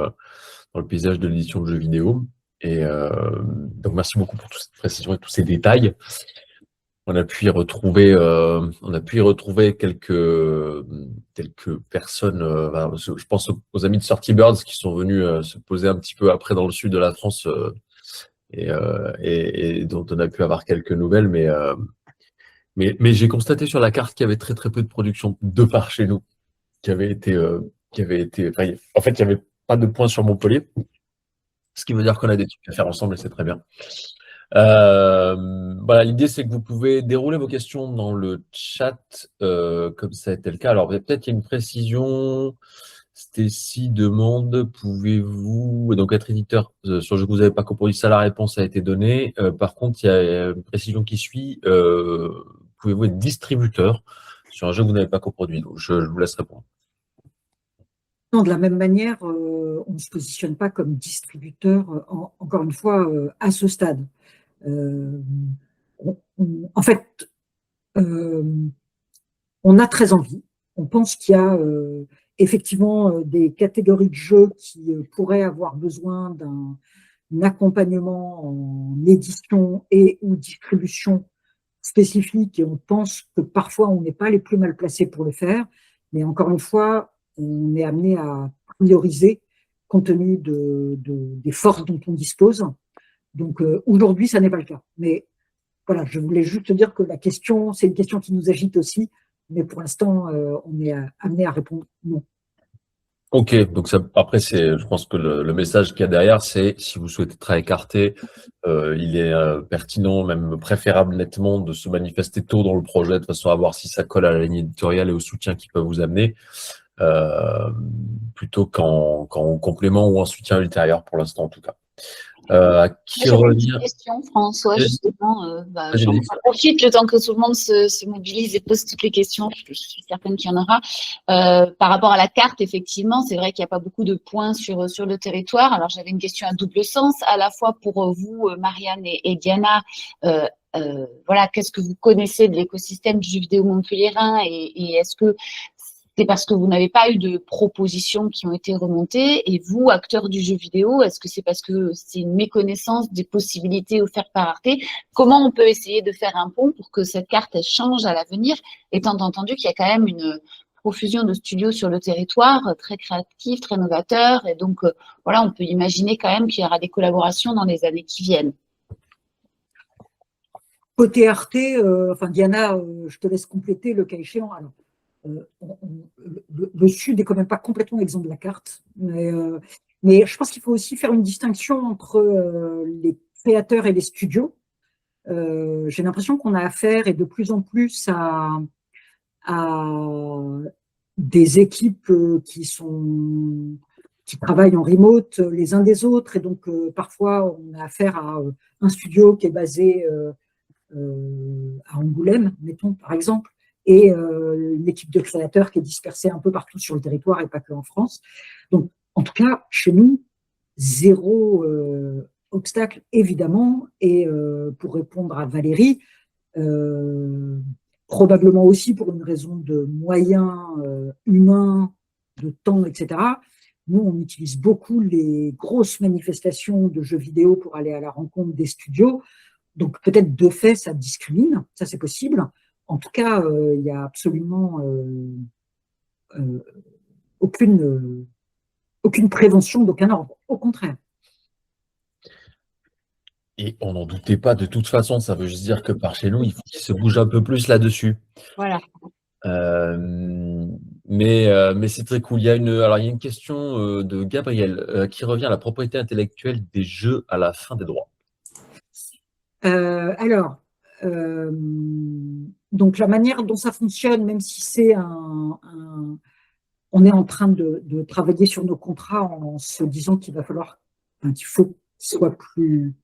de l'édition de jeux vidéo. Et donc merci beaucoup pour toutes ces précisions et tous ces détails. On a pu y retrouver quelques personnes. Je pense aux amis de Sorty Birds qui sont venus se poser un petit peu après dans le sud de la France et dont on a pu avoir quelques nouvelles. Mais j'ai constaté sur la carte qu'il y avait très très peu de production de par chez nous qui avait été. Enfin, en fait, il n'y avait pas de points sur Montpellier, ce qui veut dire qu'on a des trucs à faire ensemble et c'est très bien. Voilà, l'idée c'est que vous pouvez dérouler vos questions dans le chat comme ça a été le cas. Alors peut-être qu'il y a une précision. Stacy demande, pouvez-vous donc être éditeur sur le jeu que vous n'avez pas coproduit? Ça, la réponse a été donnée. Par contre, il y a une précision qui suit. Pouvez-vous être distributeur sur un jeu que vous n'avez pas coproduit? Donc, je vous laisse répondre. non, de la même manière, on ne se positionne pas comme distributeur, encore une fois, à ce stade. En fait, on a très envie. On pense qu'il y a effectivement des catégories de jeux qui pourraient avoir besoin d'un accompagnement en édition et ou distribution spécifique, et on pense que parfois on n'est pas les plus mal placés pour le faire, mais encore une fois, on est amené à prioriser compte tenu des forces dont on dispose. Donc aujourd'hui, ça n'est pas le cas. Mais voilà, je voulais juste te dire que la question, c'est une question qui nous agite aussi, mais pour l'instant, on est amené à répondre non. Ok, donc ça, après, je pense que le message qu'il y a derrière, c'est si vous souhaitez très écarter, il est pertinent, même préférable nettement, de se manifester tôt dans le projet de façon à voir si ça colle à la ligne éditoriale et au soutien qu'ils peuvent vous amener, plutôt qu'en complément ou en soutien ultérieur pour l'instant en tout cas. Qui revient? Une question, François, justement. Vas-y, J'en vas-y. profite le temps que tout le monde se mobilise et pose toutes les questions. Je suis certaine qu'il y en aura. Par rapport à la carte, effectivement, c'est vrai qu'il n'y a pas beaucoup de points sur le territoire. Alors, j'avais une question à double sens, à la fois pour vous, Marianne et Diana. Voilà, qu'est-ce que vous connaissez de l'écosystème du jeu vidéo montpelliérain et est-ce que c'est parce que vous n'avez pas eu de propositions qui ont été remontées? Et vous, acteurs du jeu vidéo, est-ce que c'est parce que c'est une méconnaissance des possibilités offertes par Arte? Comment on peut essayer de faire un pont pour que cette carte elle change à l'avenir, étant entendu qu'il y a quand même une profusion de studios sur le territoire, très créatifs, très novateurs, et donc voilà, on peut imaginer quand même qu'il y aura des collaborations dans les années qui viennent. Côté Arte, enfin Diana, je te laisse compléter le cas échéant. Alors, le Sud n'est quand même pas complètement exempt de la carte, mais Mais je pense qu'il faut aussi faire une distinction entre les créateurs et les studios. J'ai l'impression qu'on a affaire et de plus en plus à des équipes qui travaillent en remote les uns des autres, et donc parfois on a affaire à un studio qui est basé à Angoulême, mettons par exemple, et une équipe de créateurs qui est dispersée un peu partout sur le territoire et pas que en France. Donc en tout cas, chez nous, zéro obstacle évidemment, et pour répondre à Valérie, probablement aussi pour une raison de moyens humains, de temps, etc. Nous, on utilise beaucoup les grosses manifestations de jeux vidéo pour aller à la rencontre des studios. Donc, peut-être de fait, ça discrimine, ça c'est possible. En tout cas, il n'y a absolument aucune prévention d'aucun ordre. Au contraire. Et on n'en doutait pas de toute façon, ça veut juste dire que par chez nous, il faut qu'il se bouge un peu plus là-dessus. Voilà. Mais c'est très cool. Il y a une question de Gabriel qui revient à la propriété intellectuelle des jeux à la fin des droits. Donc la manière dont ça fonctionne, même si c'est on est en train de travailler sur nos contrats en se disant qu'il faut qu'il soit plus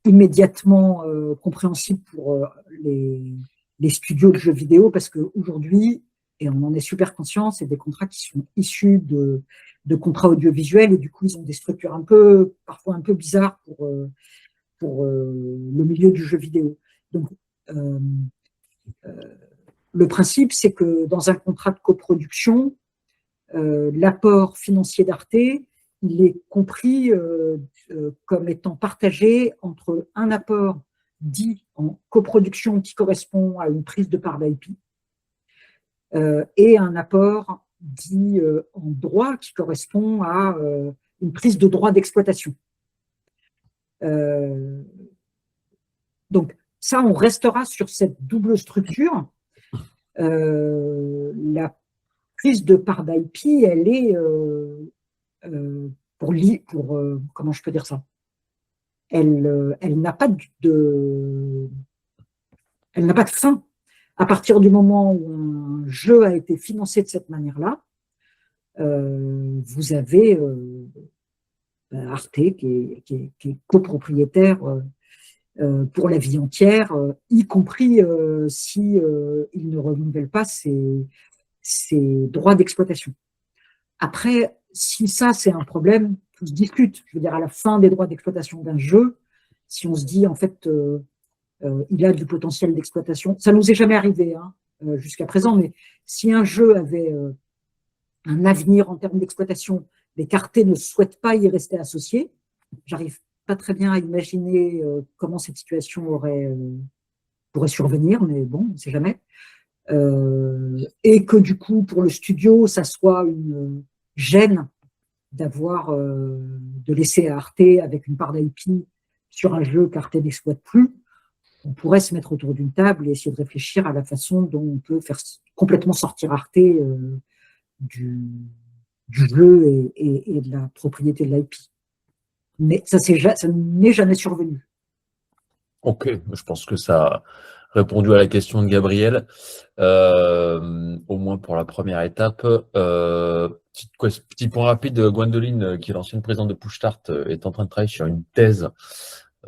immédiatement compréhensible pour les studios de jeux vidéo, parce qu'aujourd'hui, et on en est super conscient, c'est des contrats qui sont issus de contrats audiovisuels, et du coup, ils ont des structures parfois un peu bizarres pour le milieu du jeu vidéo. Donc, le principe, c'est que dans un contrat de coproduction, l'apport financier d'Arte, il est compris comme étant partagé entre un apport dit en coproduction qui correspond à une prise de part d'IP et un apport dit en droit qui correspond à une prise de droit d'exploitation. Donc ça, on restera sur cette double structure. La prise de part d'IP, elle est comment je peux dire ça, elle n'a pas de fin. À partir du moment où un jeu a été financé de cette manière-là, vous avez Arte qui est copropriétaire pour la vie entière, y compris si il ne renouvelle pas ses droits d'exploitation. Après, si ça, c'est un problème, tout se discute. Je veux dire, à la fin des droits d'exploitation d'un jeu, si on se dit, en fait, il a du potentiel d'exploitation, ça nous est jamais arrivé jusqu'à présent, mais si un jeu avait un avenir en termes d'exploitation, mais qu'Arte ne souhaite pas y rester associé, j'arrive pas très bien à imaginer comment cette situation pourrait survenir, mais bon, on ne sait jamais. Et que du coup, pour le studio, ça soit une gêne de laisser à Arte avec une part d'IP sur un jeu qu'Arte n'exploite plus. On pourrait se mettre autour d'une table et essayer de réfléchir à la façon dont on peut faire complètement sortir Arte du jeu et de la propriété de l'IP. Mais ça n'est jamais survenu. Ok, je pense que ça a répondu à la question de Gabriel, au moins pour la première étape. Petit point rapide, Gwendoline, qui est l'ancienne présidente de Push-Start, est en train de travailler sur une thèse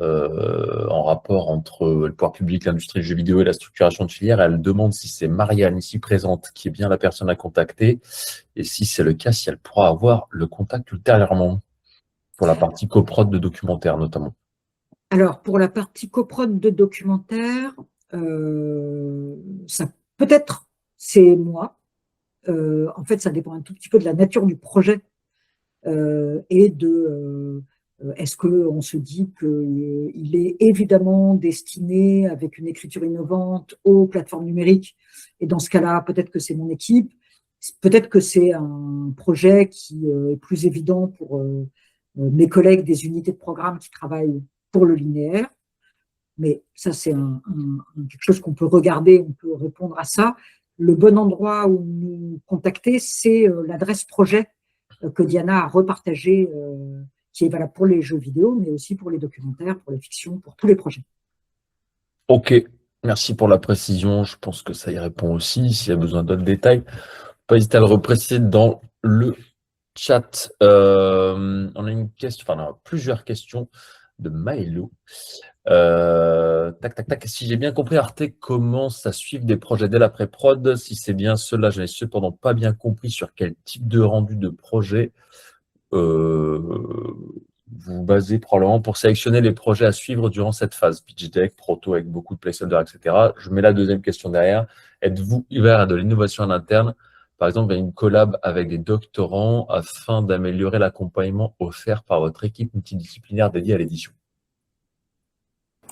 en rapport entre le pouvoir public, l'industrie du jeu vidéo et la structuration de filière. Elle demande si c'est Marianne, ici présente, qui est bien la personne à contacter, et si c'est le cas, si elle pourra avoir le contact ultérieurement, pour la partie coprod de documentaire notamment. Alors, pour la partie coprod de documentaire, ça peut-être c'est moi. En fait, ça dépend un tout petit peu de la nature du projet et de est-ce qu'on se dit qu'il est évidemment destiné avec une écriture innovante aux plateformes numériques, et dans ce cas-là, peut-être que c'est mon équipe, peut-être que c'est un projet qui est plus évident pour mes collègues des unités de programme qui travaillent pour le linéaire, mais ça c'est quelque chose qu'on peut regarder, on peut répondre à ça. Le bon endroit où nous contacter, c'est l'adresse projet que Diana a repartagé, qui est valable pour les jeux vidéo, mais aussi pour les documentaires, pour les fictions, pour tous les projets. Ok, merci pour la précision. Je pense que ça y répond aussi. S'il y a besoin d'autres détails, pas hésiter à le repréciser dans le chat. On a une question, enfin, on a plusieurs questions de Maëlo. Tac, tac, tac. Si j'ai bien compris, Arte commence à suivre des projets dès l'après-prod. Si c'est bien cela, je n'ai cependant pas bien compris sur quel type de rendu de projet vous vous basez probablement pour sélectionner les projets à suivre durant cette phase. Pitch deck, proto avec beaucoup de placeholders, etc. Je mets la deuxième question derrière. Êtes-vous ouvert à de l'innovation en interne, par exemple à une collab avec des doctorants afin d'améliorer l'accompagnement offert par votre équipe multidisciplinaire dédiée à l'édition? Je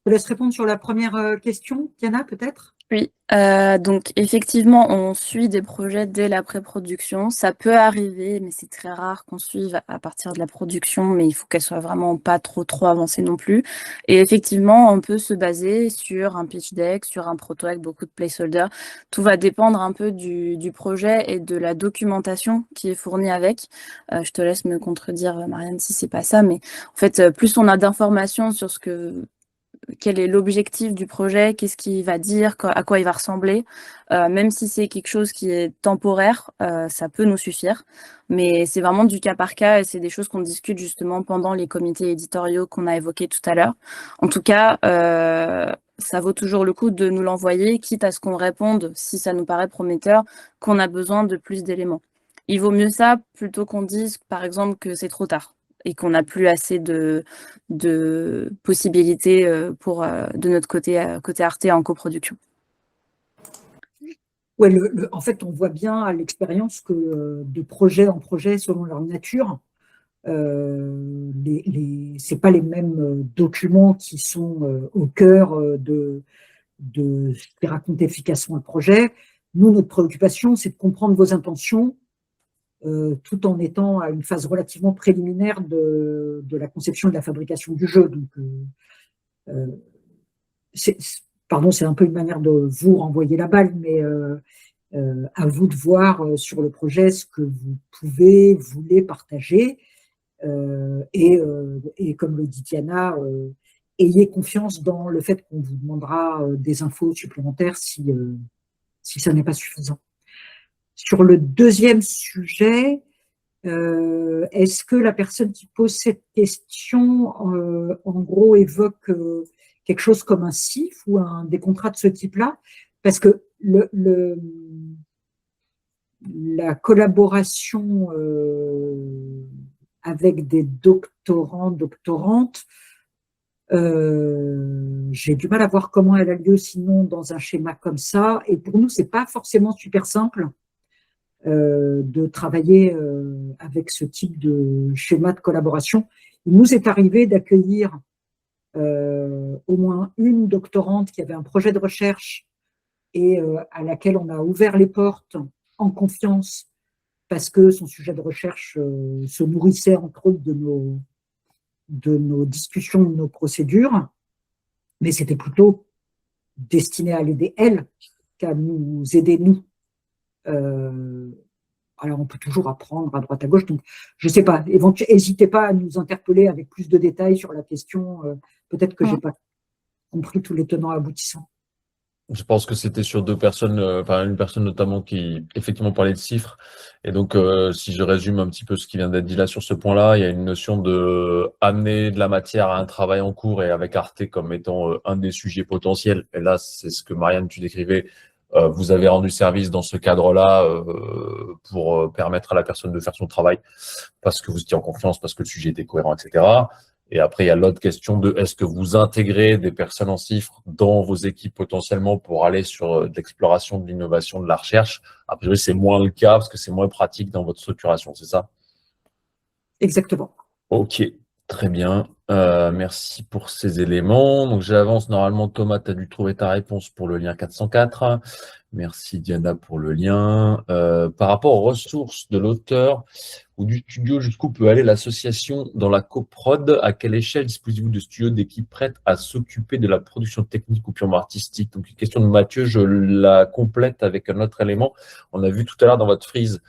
te laisse répondre sur la première question, Diana, peut-être? Oui, donc effectivement, on suit des projets dès la pré-production. Ça peut arriver, mais c'est très rare qu'on suive à partir de la production, mais il faut qu'elle soit vraiment pas trop avancée non plus. Et effectivement, on peut se baser sur un pitch deck, sur un proto avec beaucoup de placeholders. Tout va dépendre un peu du projet et de la documentation qui est fournie avec. Je te laisse me contredire, Marianne, si c'est pas ça, mais en fait, plus on a d'informations sur quel est l'objectif du projet, qu'est-ce qu'il va dire, à quoi il va ressembler. Même si c'est quelque chose qui est temporaire, ça peut nous suffire. Mais c'est vraiment du cas par cas et c'est des choses qu'on discute justement pendant les comités éditoriaux qu'on a évoqués tout à l'heure. En tout cas, ça vaut toujours le coup de nous l'envoyer, quitte à ce qu'on réponde, si ça nous paraît prometteur, qu'on a besoin de plus d'éléments. Il vaut mieux ça plutôt qu'on dise, par exemple, que c'est trop tard et qu'on n'a plus assez de possibilités de notre côté Arte en coproduction. Ouais, en fait, on voit bien à l'expérience que de projet en projet, selon leur nature, c'est pas les mêmes documents qui sont au cœur de ce qui raconte efficacement le projet. Nous, notre préoccupation, c'est de comprendre vos intentions, tout en étant à une phase relativement préliminaire de la conception et de la fabrication du jeu. Donc, pardon, c'est un peu une manière de vous renvoyer la balle, mais à vous de voir sur le projet ce que vous voulez partager. Et comme le dit Diana, ayez confiance dans le fait qu'on vous demandera des infos supplémentaires si ça n'est pas suffisant. Sur le deuxième sujet, est-ce que la personne qui pose cette question, en gros, évoque quelque chose comme un CIF ou des contrats de ce type-là? Parce que la collaboration avec des doctorants, doctorantes, j'ai du mal à voir comment elle a lieu sinon dans un schéma comme ça. Et pour nous, c'est pas forcément super simple de travailler avec ce type de schéma de collaboration. Il nous est arrivé d'accueillir au moins une doctorante qui avait un projet de recherche et à laquelle on a ouvert les portes en confiance parce que son sujet de recherche se nourrissait entre autres de nos discussions, de nos procédures, mais c'était plutôt destiné à l'aider elle qu'à nous aider nous. Alors, on peut toujours apprendre à droite à gauche. Donc, je ne sais pas, n'hésitez pas à nous interpeller avec plus de détails sur la question. Peut-être que je n'ai pas compris tous les tenants aboutissants. Je pense que c'était sur deux personnes, enfin une personne notamment qui effectivement parlait de chiffres. Et donc, si je résume un petit peu ce qui vient d'être dit là sur ce point-là, il y a une notion de amener de la matière à un travail en cours et avec Arte comme étant un des sujets potentiels. Et là, c'est ce que Marianne, tu décrivais. Vous avez rendu service dans ce cadre-là pour permettre à la personne de faire son travail parce que vous étiez en confiance, parce que le sujet était cohérent, etc. Et après, il y a l'autre question de est-ce que vous intégrez des personnes en chiffres dans vos équipes potentiellement pour aller sur de l'exploration, de l'innovation, de la recherche. A priori, c'est moins le cas parce que c'est moins pratique dans votre structuration, c'est ça? Exactement. Ok, très bien. Merci pour ces éléments. Donc, j'avance. Normalement, Thomas, tu as dû trouver ta réponse pour le lien 404. Merci Diana pour le lien. Par rapport aux ressources de l'auteur ou du studio, jusqu'où peut aller l'association dans la coprod? À quelle échelle disposez-vous de studios, d'équipes prêtes à s'occuper de la production technique ou purement artistique? Donc, une question de Mathieu, je la complète avec un autre élément. On a vu tout à l'heure dans votre frise,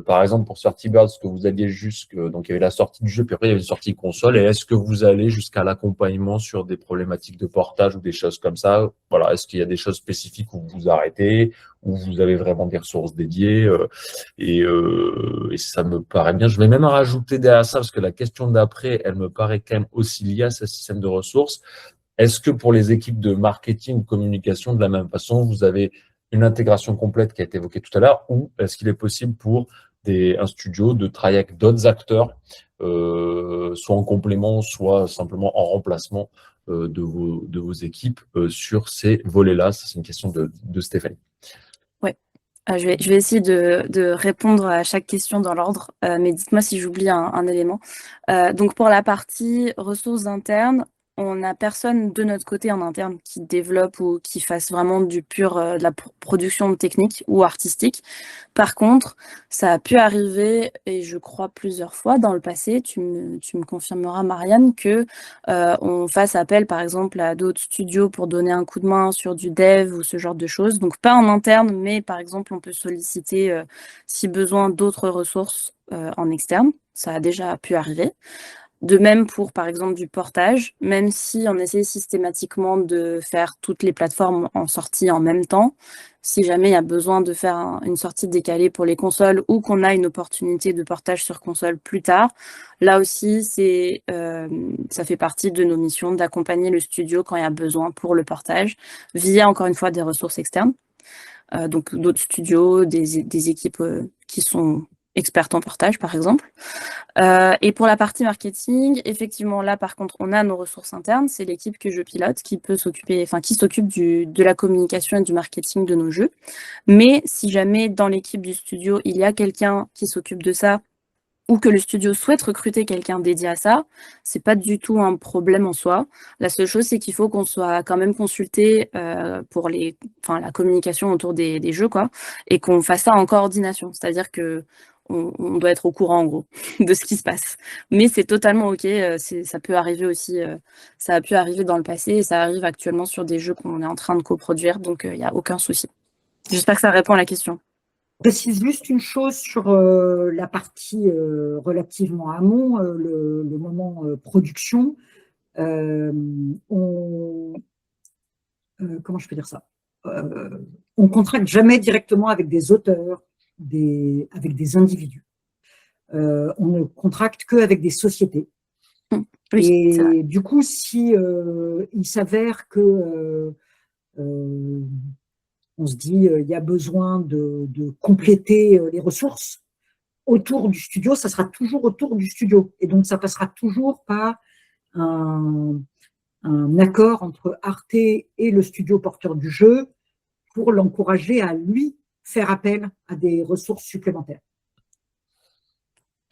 par exemple, pour Thirty Birds, que vous alliez donc il y avait la sortie du jeu, puis après il y avait une sortie console. Et est-ce que vous allez jusqu'à l'accompagnement sur des problématiques de portage ou des choses comme ça? Voilà, est-ce qu'il y a des choses spécifiques où vous vous arrêtez, où vous avez vraiment des ressources dédiées? Et ça me paraît bien. Je vais même rajouter derrière ça, parce que la question d'après, elle me paraît quand même aussi liée à ce système de ressources. Est-ce que pour les équipes de marketing ou communication, de la même façon, vous avez une intégration complète qui a été évoquée tout à l'heure, ou est-ce qu'il est possible pour un studio de travailler avec d'autres acteurs, soit en complément, soit simplement en remplacement de vos équipes sur ces volets-là? Ça, c'est une question de Stéphanie. Ouais. Je vais essayer de répondre à chaque question dans l'ordre, mais dites-moi si j'oublie un élément. Donc pour la partie ressources internes, on n'a personne de notre côté en interne qui développe ou qui fasse vraiment de la production technique ou artistique. Par contre, ça a pu arriver, et je crois plusieurs fois dans le passé, tu me confirmeras, Marianne, que on fasse appel par exemple à d'autres studios pour donner un coup de main sur du dev ou ce genre de choses. Donc pas en interne, mais par exemple on peut solliciter si besoin d'autres ressources en externe. Ça a déjà pu arriver. De même pour, par exemple, du portage, même si on essaie systématiquement de faire toutes les plateformes en sortie en même temps, si jamais il y a besoin de faire une sortie décalée pour les consoles ou qu'on a une opportunité de portage sur console plus tard, là aussi, ça fait partie de nos missions d'accompagner le studio quand il y a besoin pour le portage, via, encore une fois, des ressources externes. Donc d'autres studios, des équipes qui sont expertes en portage, par exemple. Et pour la partie marketing, effectivement, là, par contre, on a nos ressources internes. C'est l'équipe que je pilote qui s'occupe de la communication et du marketing de nos jeux. Mais si jamais dans l'équipe du studio, il y a quelqu'un qui s'occupe de ça, ou que le studio souhaite recruter quelqu'un dédié à ça, c'est pas du tout un problème en soi. La seule chose, c'est qu'il faut qu'on soit quand même consulté pour la communication autour des jeux, quoi, et qu'on fasse ça en coordination. C'est-à-dire que on doit être au courant, en gros, de ce qui se passe. Mais c'est totalement OK. Ça peut arriver aussi. Ça a pu arriver dans le passé et ça arrive actuellement sur des jeux qu'on est en train de coproduire. Donc, il n'y a aucun souci. J'espère que ça répond à la question. Je précise juste une chose sur la partie relativement amont, le moment production. Comment je peux dire ça? On contracte jamais directement avec des auteurs, avec des individus. On ne contracte qu'avec des sociétés. Oui, et du coup, si il s'avère que on se dit il y a besoin de compléter les ressources autour du studio, ça sera toujours autour du studio. Et donc, ça passera toujours par un accord entre Arte et le studio porteur du jeu pour l'encourager à lui faire appel à des ressources supplémentaires.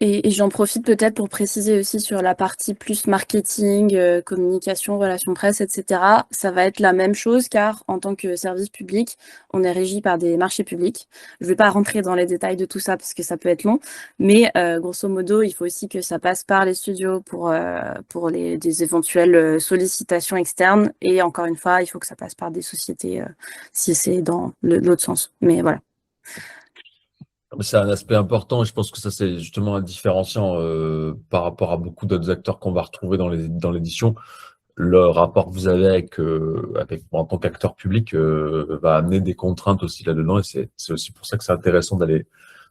Et j'en profite peut-être pour préciser aussi sur la partie plus marketing, communication, relations presse, etc. Ça va être la même chose car en tant que service public, on est régi par des marchés publics. Je ne vais pas rentrer dans les détails de tout ça parce que ça peut être long, mais grosso modo, il faut aussi que ça passe par les studios pour des éventuelles sollicitations externes. Et encore une fois, il faut que ça passe par des sociétés si c'est dans l'autre sens. Mais voilà. C'est un aspect important et je pense que ça, c'est justement un différenciant par rapport à beaucoup d'autres acteurs qu'on va retrouver dans l'édition. Le rapport que vous avez avec en tant qu'acteur public va amener des contraintes aussi là-dedans et c'est aussi pour ça que c'est intéressant d'aller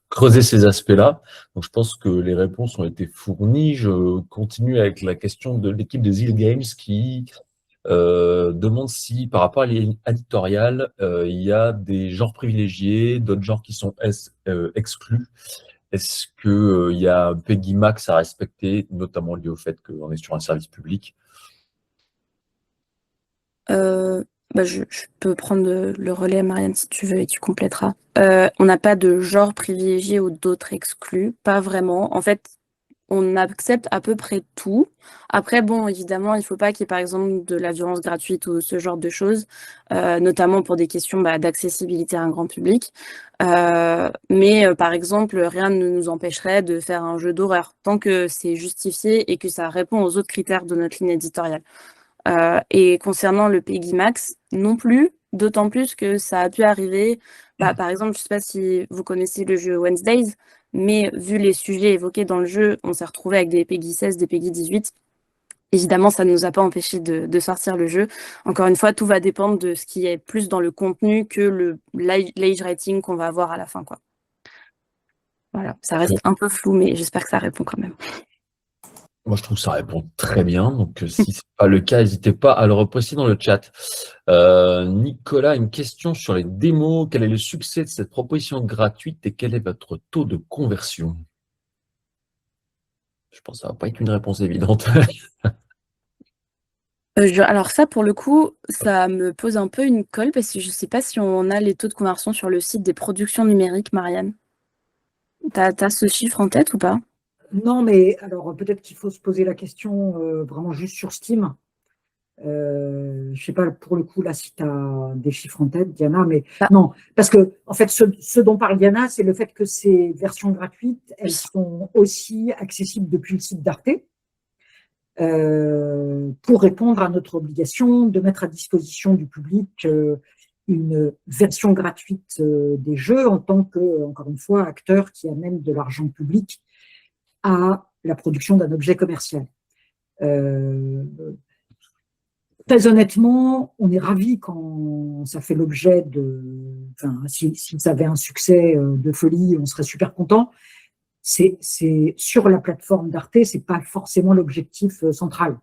creuser ces aspects-là. Donc, je pense que les réponses ont été fournies. Je continue avec la question de l'équipe des Hill Games qui demande si, par rapport à l'éditorial, il y a des genres privilégiés, d'autres genres qui sont exclus. Est-ce qu'il y a un PEGI max à respecter, notamment lié au fait qu'on est sur un service public? Je peux prendre le relais, Marianne, si tu veux, et tu compléteras. On n'a pas de genre privilégié ou d'autres exclus, pas vraiment. En fait, on accepte à peu près tout. Après, bon, évidemment, il ne faut pas qu'il y ait, par exemple, de la violence gratuite ou ce genre de choses, notamment pour des questions d'accessibilité à un grand public. Mais par exemple, rien ne nous empêcherait de faire un jeu d'horreur, tant que c'est justifié et que ça répond aux autres critères de notre ligne éditoriale. Et concernant le PEGI Max, non plus, d'autant plus que ça a pu arriver. Par exemple, je ne sais pas si vous connaissez le jeu Wednesdays, mais vu les sujets évoqués dans le jeu, on s'est retrouvé avec des PEGI 16, des PEGI 18. Évidemment, ça ne nous a pas empêché de sortir le jeu. Encore une fois, tout va dépendre de ce qui est plus dans le contenu que l'age rating qu'on va avoir à la fin, quoi. Voilà, ça reste un peu flou, mais j'espère que ça répond quand même. Moi, je trouve que ça répond très bien. Donc, si ce n'est pas le cas, n'hésitez pas à le repréciser dans le chat. Nicolas, une question sur les démos. Quel est le succès de cette proposition gratuite et quel est votre taux de conversion? Je pense que ça ne va pas être une réponse évidente. Alors ça, pour le coup, ça me pose un peu une colle parce que je ne sais pas si on a les taux de conversion sur le site des productions numériques, Marianne. T'as ce chiffre en tête ou pas? Non, mais alors peut-être qu'il faut se poser la question vraiment juste sur Steam. Je ne sais pas pour le coup là si tu as des chiffres en tête, Diana, mais non, parce que en fait, ce dont parle Diana, c'est le fait que ces versions gratuites, elles sont aussi accessibles depuis le site d'Arte. Pour répondre à notre obligation de mettre à disposition du public une version gratuite des jeux en tant que, encore une fois, acteur qui amène de l'argent public à la production d'un objet commercial. Très honnêtement, on est ravis quand ça fait l'objet de... Enfin, si ça avait un succès de folie, on serait super content. C'est sur la plateforme d'Arte, c'est pas forcément l'objectif central.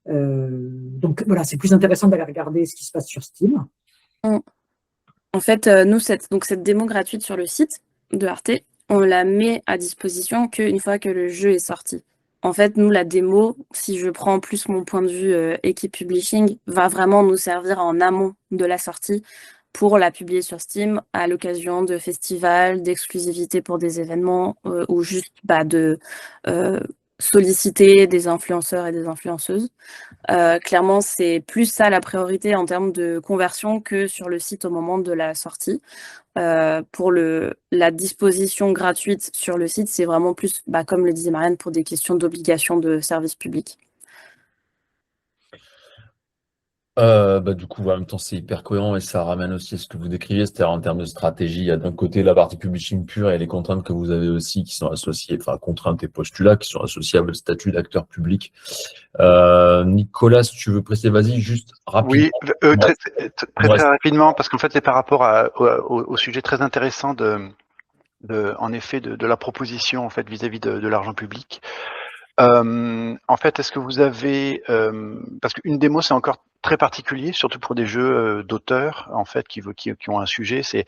Donc voilà, c'est plus intéressant d'aller regarder ce qui se passe sur Steam. En fait, nous, cette démo gratuite sur le site de Arte, on la met à disposition qu'une fois que le jeu est sorti. En fait, nous, la démo, si je prends plus mon point de vue équipe publishing, va vraiment nous servir en amont de la sortie pour la publier sur Steam à l'occasion de festivals, d'exclusivités pour des événements ou juste de solliciter des influenceurs et des influenceuses. Clairement, c'est plus ça la priorité en termes de conversion que sur le site au moment de la sortie. Pour la disposition gratuite sur le site, c'est vraiment plus, comme le disait Marianne, pour des questions d'obligation de service public. Du coup, en même temps, c'est hyper cohérent et ça ramène aussi à ce que vous décriviez, c'est-à-dire en termes de stratégie, il y a d'un côté la partie publishing pure et les contraintes que vous avez aussi qui sont associées, enfin contraintes et postulats qui sont associés à votre statut d'acteur public. Nicolas, si tu veux préciser, vas-y, juste rapidement. Oui, très rapidement, parce qu'en fait, c'est par rapport au sujet très intéressant en effet, de la proposition en fait vis-à-vis de l'argent public. En fait, est-ce que vous avez, parce qu'une démo c'est encore très particulier, surtout pour des jeux d'auteurs en fait qui ont un sujet, c'est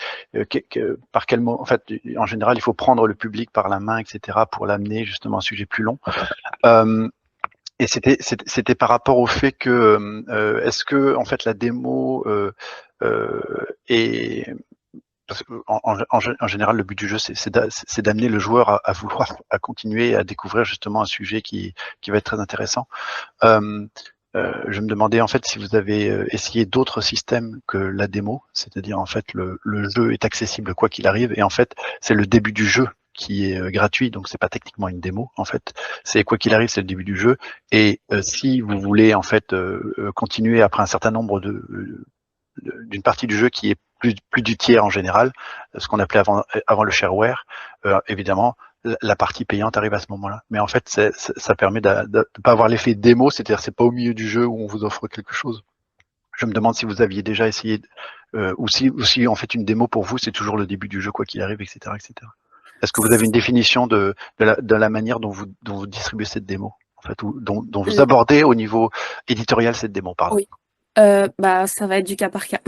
par quel mot, en fait, en général, il faut prendre le public par la main, etc., pour l'amener justement à un sujet plus long. Et c'était par rapport au fait que est-ce que en fait la démo est parce que en général, le but du jeu, c'est d'amener le joueur à vouloir à continuer à découvrir justement un sujet qui va être très intéressant. Je me demandais en fait si vous avez essayé d'autres systèmes que la démo, c'est-à-dire en fait le jeu est accessible quoi qu'il arrive, et en fait c'est le début du jeu qui est gratuit, donc c'est pas techniquement une démo en fait, c'est quoi qu'il arrive, c'est le début du jeu, et si vous voulez en fait continuer après un certain nombre d'une partie du jeu qui est plus du tiers en général, ce qu'on appelait avant le shareware, évidemment, la partie payante arrive à ce moment-là. Mais en fait, ça permet de ne pas avoir l'effet démo, c'est-à-dire c'est pas au milieu du jeu où on vous offre quelque chose. Je me demande si vous aviez déjà essayé, ou si en fait une démo pour vous, c'est toujours le début du jeu quoi qu'il arrive, etc., etc. Est-ce que vous avez une définition de la manière dont vous distribuez cette démo, en fait, ou dont vous abordez au niveau éditorial cette démo, pardon. Oui. Ça va être du cas par cas.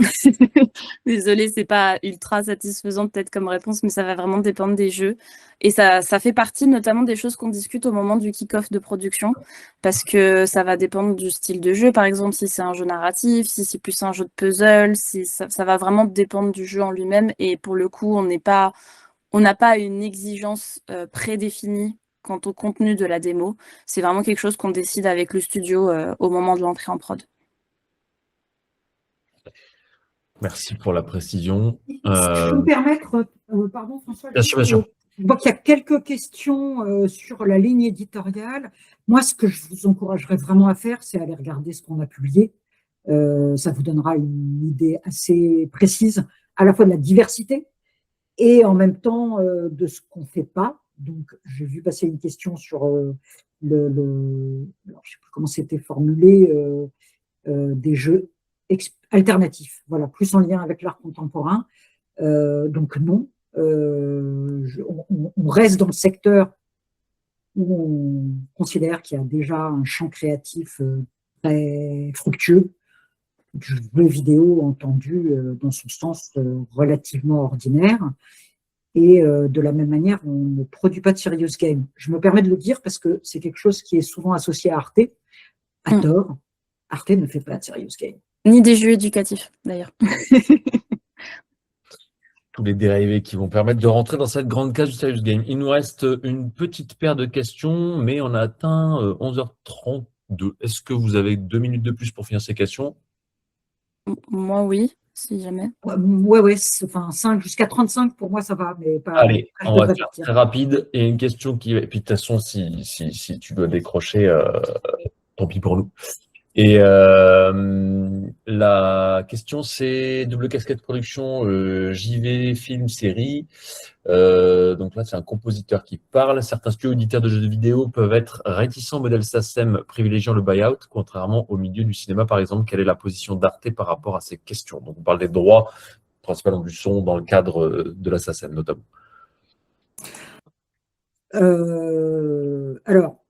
Désolée, c'est pas ultra satisfaisant peut-être comme réponse, mais ça va vraiment dépendre des jeux. Et ça fait partie notamment des choses qu'on discute au moment du kick-off de production, parce que ça va dépendre du style de jeu. Par exemple, si c'est un jeu narratif, si c'est plus un jeu de puzzle, ça va vraiment dépendre du jeu en lui-même. Et pour le coup, on n'a pas une exigence prédéfinie quant au contenu de la démo, c'est vraiment quelque chose qu'on décide avec le studio au moment de l'entrée en prod. Merci pour la précision. Si je peux me permettre, pardon François, Bien sûr, bien sûr. je vois qu'il y a quelques questions sur la ligne éditoriale. Moi, ce que je vous encouragerais vraiment à faire, c'est aller regarder ce qu'on a publié. Ça vous donnera une idée assez précise, à la fois de la diversité et en même temps de ce qu'on ne fait pas. Donc, j'ai vu passer une question sur alors, je ne sais plus comment c'était formulé, des jeux alternatifs, voilà, plus en lien avec l'art contemporain. Donc non, on reste dans le secteur où on considère qu'il y a déjà un champ créatif très fructueux, du jeu vidéo entendu dans son sens relativement ordinaire. Et de la même manière, on ne produit pas de serious game. Je me permets de le dire parce que c'est quelque chose qui est souvent associé à Arte, à tort. Arte ne fait pas de serious game. Ni des jeux éducatifs, d'ailleurs. Tous les dérivés qui vont permettre de rentrer dans cette grande case du serious game. Il nous reste une petite paire de questions, mais on a atteint 11h32. Est-ce que vous avez 2 minutes de plus pour finir ces questions? Moi, oui, si jamais. Ouais, enfin 5 jusqu'à 35, pour moi, ça va, mais pas. Allez, je on va devrais faire partir. très rapide. Et une question qui. Et puis de toute façon, si tu dois décrocher, tant pis pour nous. Et la question, c'est double casquette production, JV, film, série. Donc là, c'est un compositeur qui parle. Certains studios éditeurs de jeux vidéo peuvent être réticents au modèle SACEM privilégiant le buy-out, contrairement au milieu du cinéma, par exemple. Quelle est la position d'Arte par rapport à ces questions? Donc, on parle des droits, principalement du son, dans le cadre de la SACEM, notamment. Alors,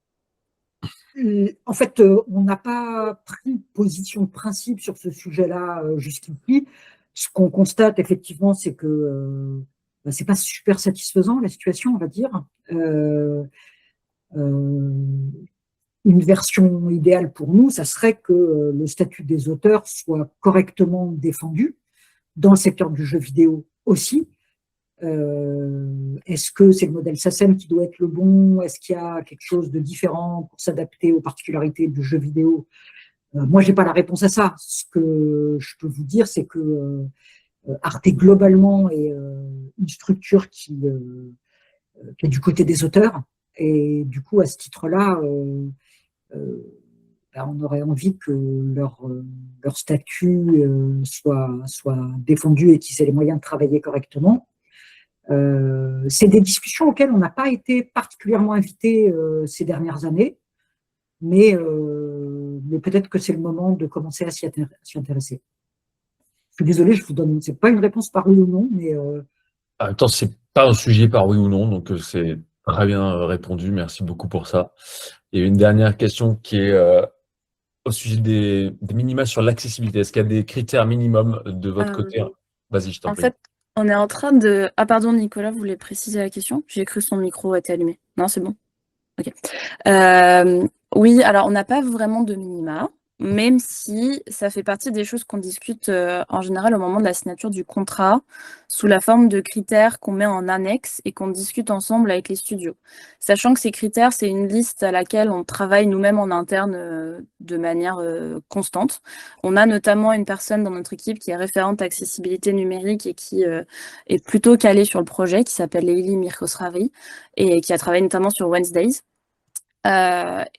en fait, on n'a pas pris position de principe sur ce sujet-là jusqu'ici. Ce qu'on constate effectivement, c'est que c'est pas super satisfaisant la situation, on va dire. Une version idéale pour nous, ça serait que le statut des auteurs soit correctement défendu dans le secteur du jeu vidéo aussi. Est-ce que c'est le modèle SACEM qui doit être le bon? Est-ce qu'il y a quelque chose de différent pour s'adapter aux particularités du jeu vidéo? Moi, je n'ai pas la réponse à ça. Ce que je peux vous dire, c'est que Arte, globalement, est une structure qui est du côté des auteurs. Et du coup, à ce titre-là, on aurait envie que leur statut soit défendu et qu'ils aient les moyens de travailler correctement. C'est des discussions auxquelles on n'a pas été particulièrement invité ces dernières années, mais peut-être que c'est le moment de commencer à s'y intéresser. Je suis désolé, je vous donne, c'est pas une réponse par oui ou non, mais En même temps, c'est pas un sujet par oui ou non, donc c'est très bien répondu. Merci beaucoup pour ça. Et une dernière question qui est au sujet des minima sur l'accessibilité. Est-ce qu'il y a des critères minimums de votre côté? Vas-y, je t'en prie. En fait, on est en train de... Ah pardon, Nicolas, vous voulez préciser la question? J'ai cru que son micro était allumé. Non, c'est bon? Ok. Oui, alors on n'a pas vraiment de minima, même si ça fait partie des choses qu'on discute en général au moment de la signature du contrat, sous la forme de critères qu'on met en annexe et qu'on discute ensemble avec les studios. Sachant que ces critères, c'est une liste à laquelle on travaille nous-mêmes en interne de manière constante. On a notamment une personne dans notre équipe qui est référente accessibilité numérique et qui est plutôt calée sur le projet, qui s'appelle Leili Mirkosravi et qui a travaillé notamment sur Wednesdays.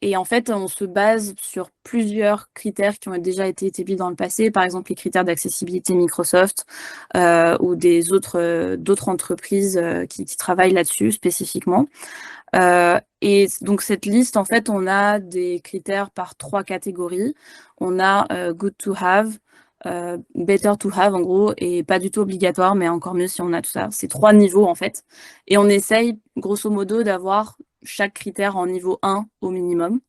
Et en fait, on se base sur plusieurs critères qui ont déjà été établis dans le passé, par exemple les critères d'accessibilité Microsoft ou d'autres entreprises qui travaillent là-dessus spécifiquement. Et donc cette liste, en fait, on a des critères par 3 catégories. On a good to have, better to have en gros, et pas du tout obligatoire, mais encore mieux si on a tout ça. C'est 3 niveaux en fait. Et on essaye grosso modo d'avoir chaque critère en niveau 1 au minimum.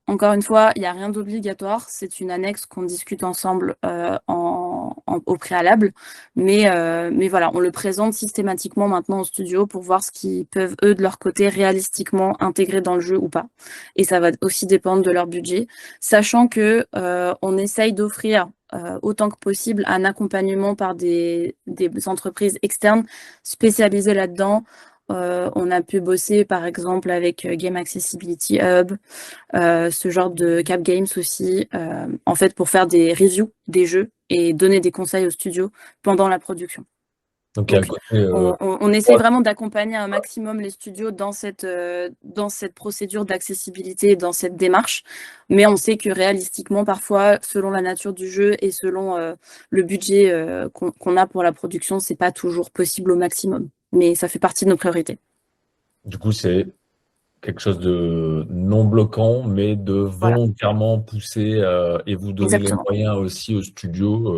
Encore une fois, il n'y a rien d'obligatoire, c'est une annexe qu'on discute ensemble au préalable, mais voilà, on le présente systématiquement maintenant au studio pour voir ce qu'ils peuvent, eux, de leur côté, réalistiquement intégrer dans le jeu ou pas. Et ça va aussi dépendre de leur budget, sachant que on essaye d'offrir autant que possible un accompagnement par des entreprises externes spécialisées là-dedans, On a pu bosser par exemple avec Game Accessibility Hub, ce genre de Cap Games aussi, en fait pour faire des reviews des jeux et donner des conseils aux studios pendant la production. Donc, il y a un Donc, côté, on essaie vraiment d'accompagner un maximum les studios dans cette procédure d'accessibilité, dans cette démarche. Mais on sait que réalistiquement, parfois, selon la nature du jeu et selon le budget qu'on a pour la production, c'est pas toujours possible au maximum. Mais ça fait partie de nos priorités. du coup, c'est quelque chose de non bloquant, mais de Voilà. volontairement pousser et vous donner les Exactement. moyens aussi au studio,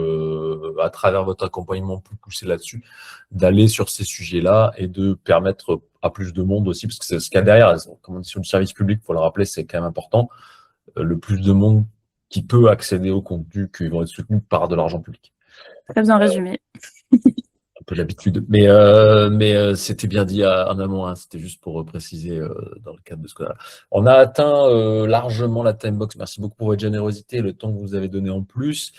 à travers votre accompagnement plus poussé là-dessus, d'aller sur ces sujets-là et de permettre à plus de monde aussi, parce que c'est ce qu'il y a derrière. Comme on dit sur le service public, il faut le rappeler, c'est quand même important, le plus de monde qui peut accéder aux contenus qui vont être soutenus par de l'argent public. Très bien résumé. Un peu l'habitude. Mais c'était bien dit en amont, hein. C'était juste pour préciser dans le cadre de ce qu'on a. On a atteint largement la time box. Merci beaucoup pour votre générosité et le temps que vous avez donné en plus.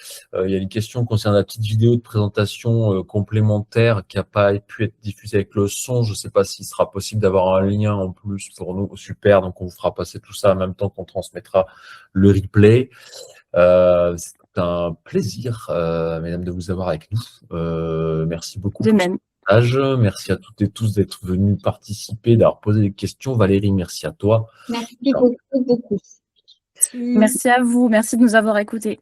Il y a une question concernant la petite vidéo de présentation complémentaire qui n'a pas pu être diffusée avec le son. Je ne sais pas s'il sera possible d'avoir un lien en plus pour nous. Super, donc on vous fera passer tout ça en même temps qu'on transmettra le replay. C'est un plaisir, mesdames, de vous avoir avec nous. Merci beaucoup De pour même. ce partage. Merci à toutes et tous d'être venus participer, d'avoir posé des questions. Valérie, merci à toi. Merci beaucoup. Merci à vous. Merci de nous avoir écoutés.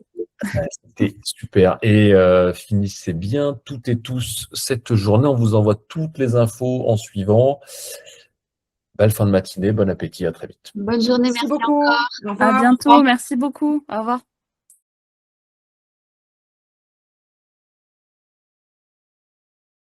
C'était super. Et finissez bien toutes et tous cette journée. On vous envoie toutes les infos en suivant. Belle fin de matinée, bon appétit, à très vite. Bonne journée, Merci merci beaucoup. encore. Au revoir. À bientôt. Merci beaucoup. Au revoir.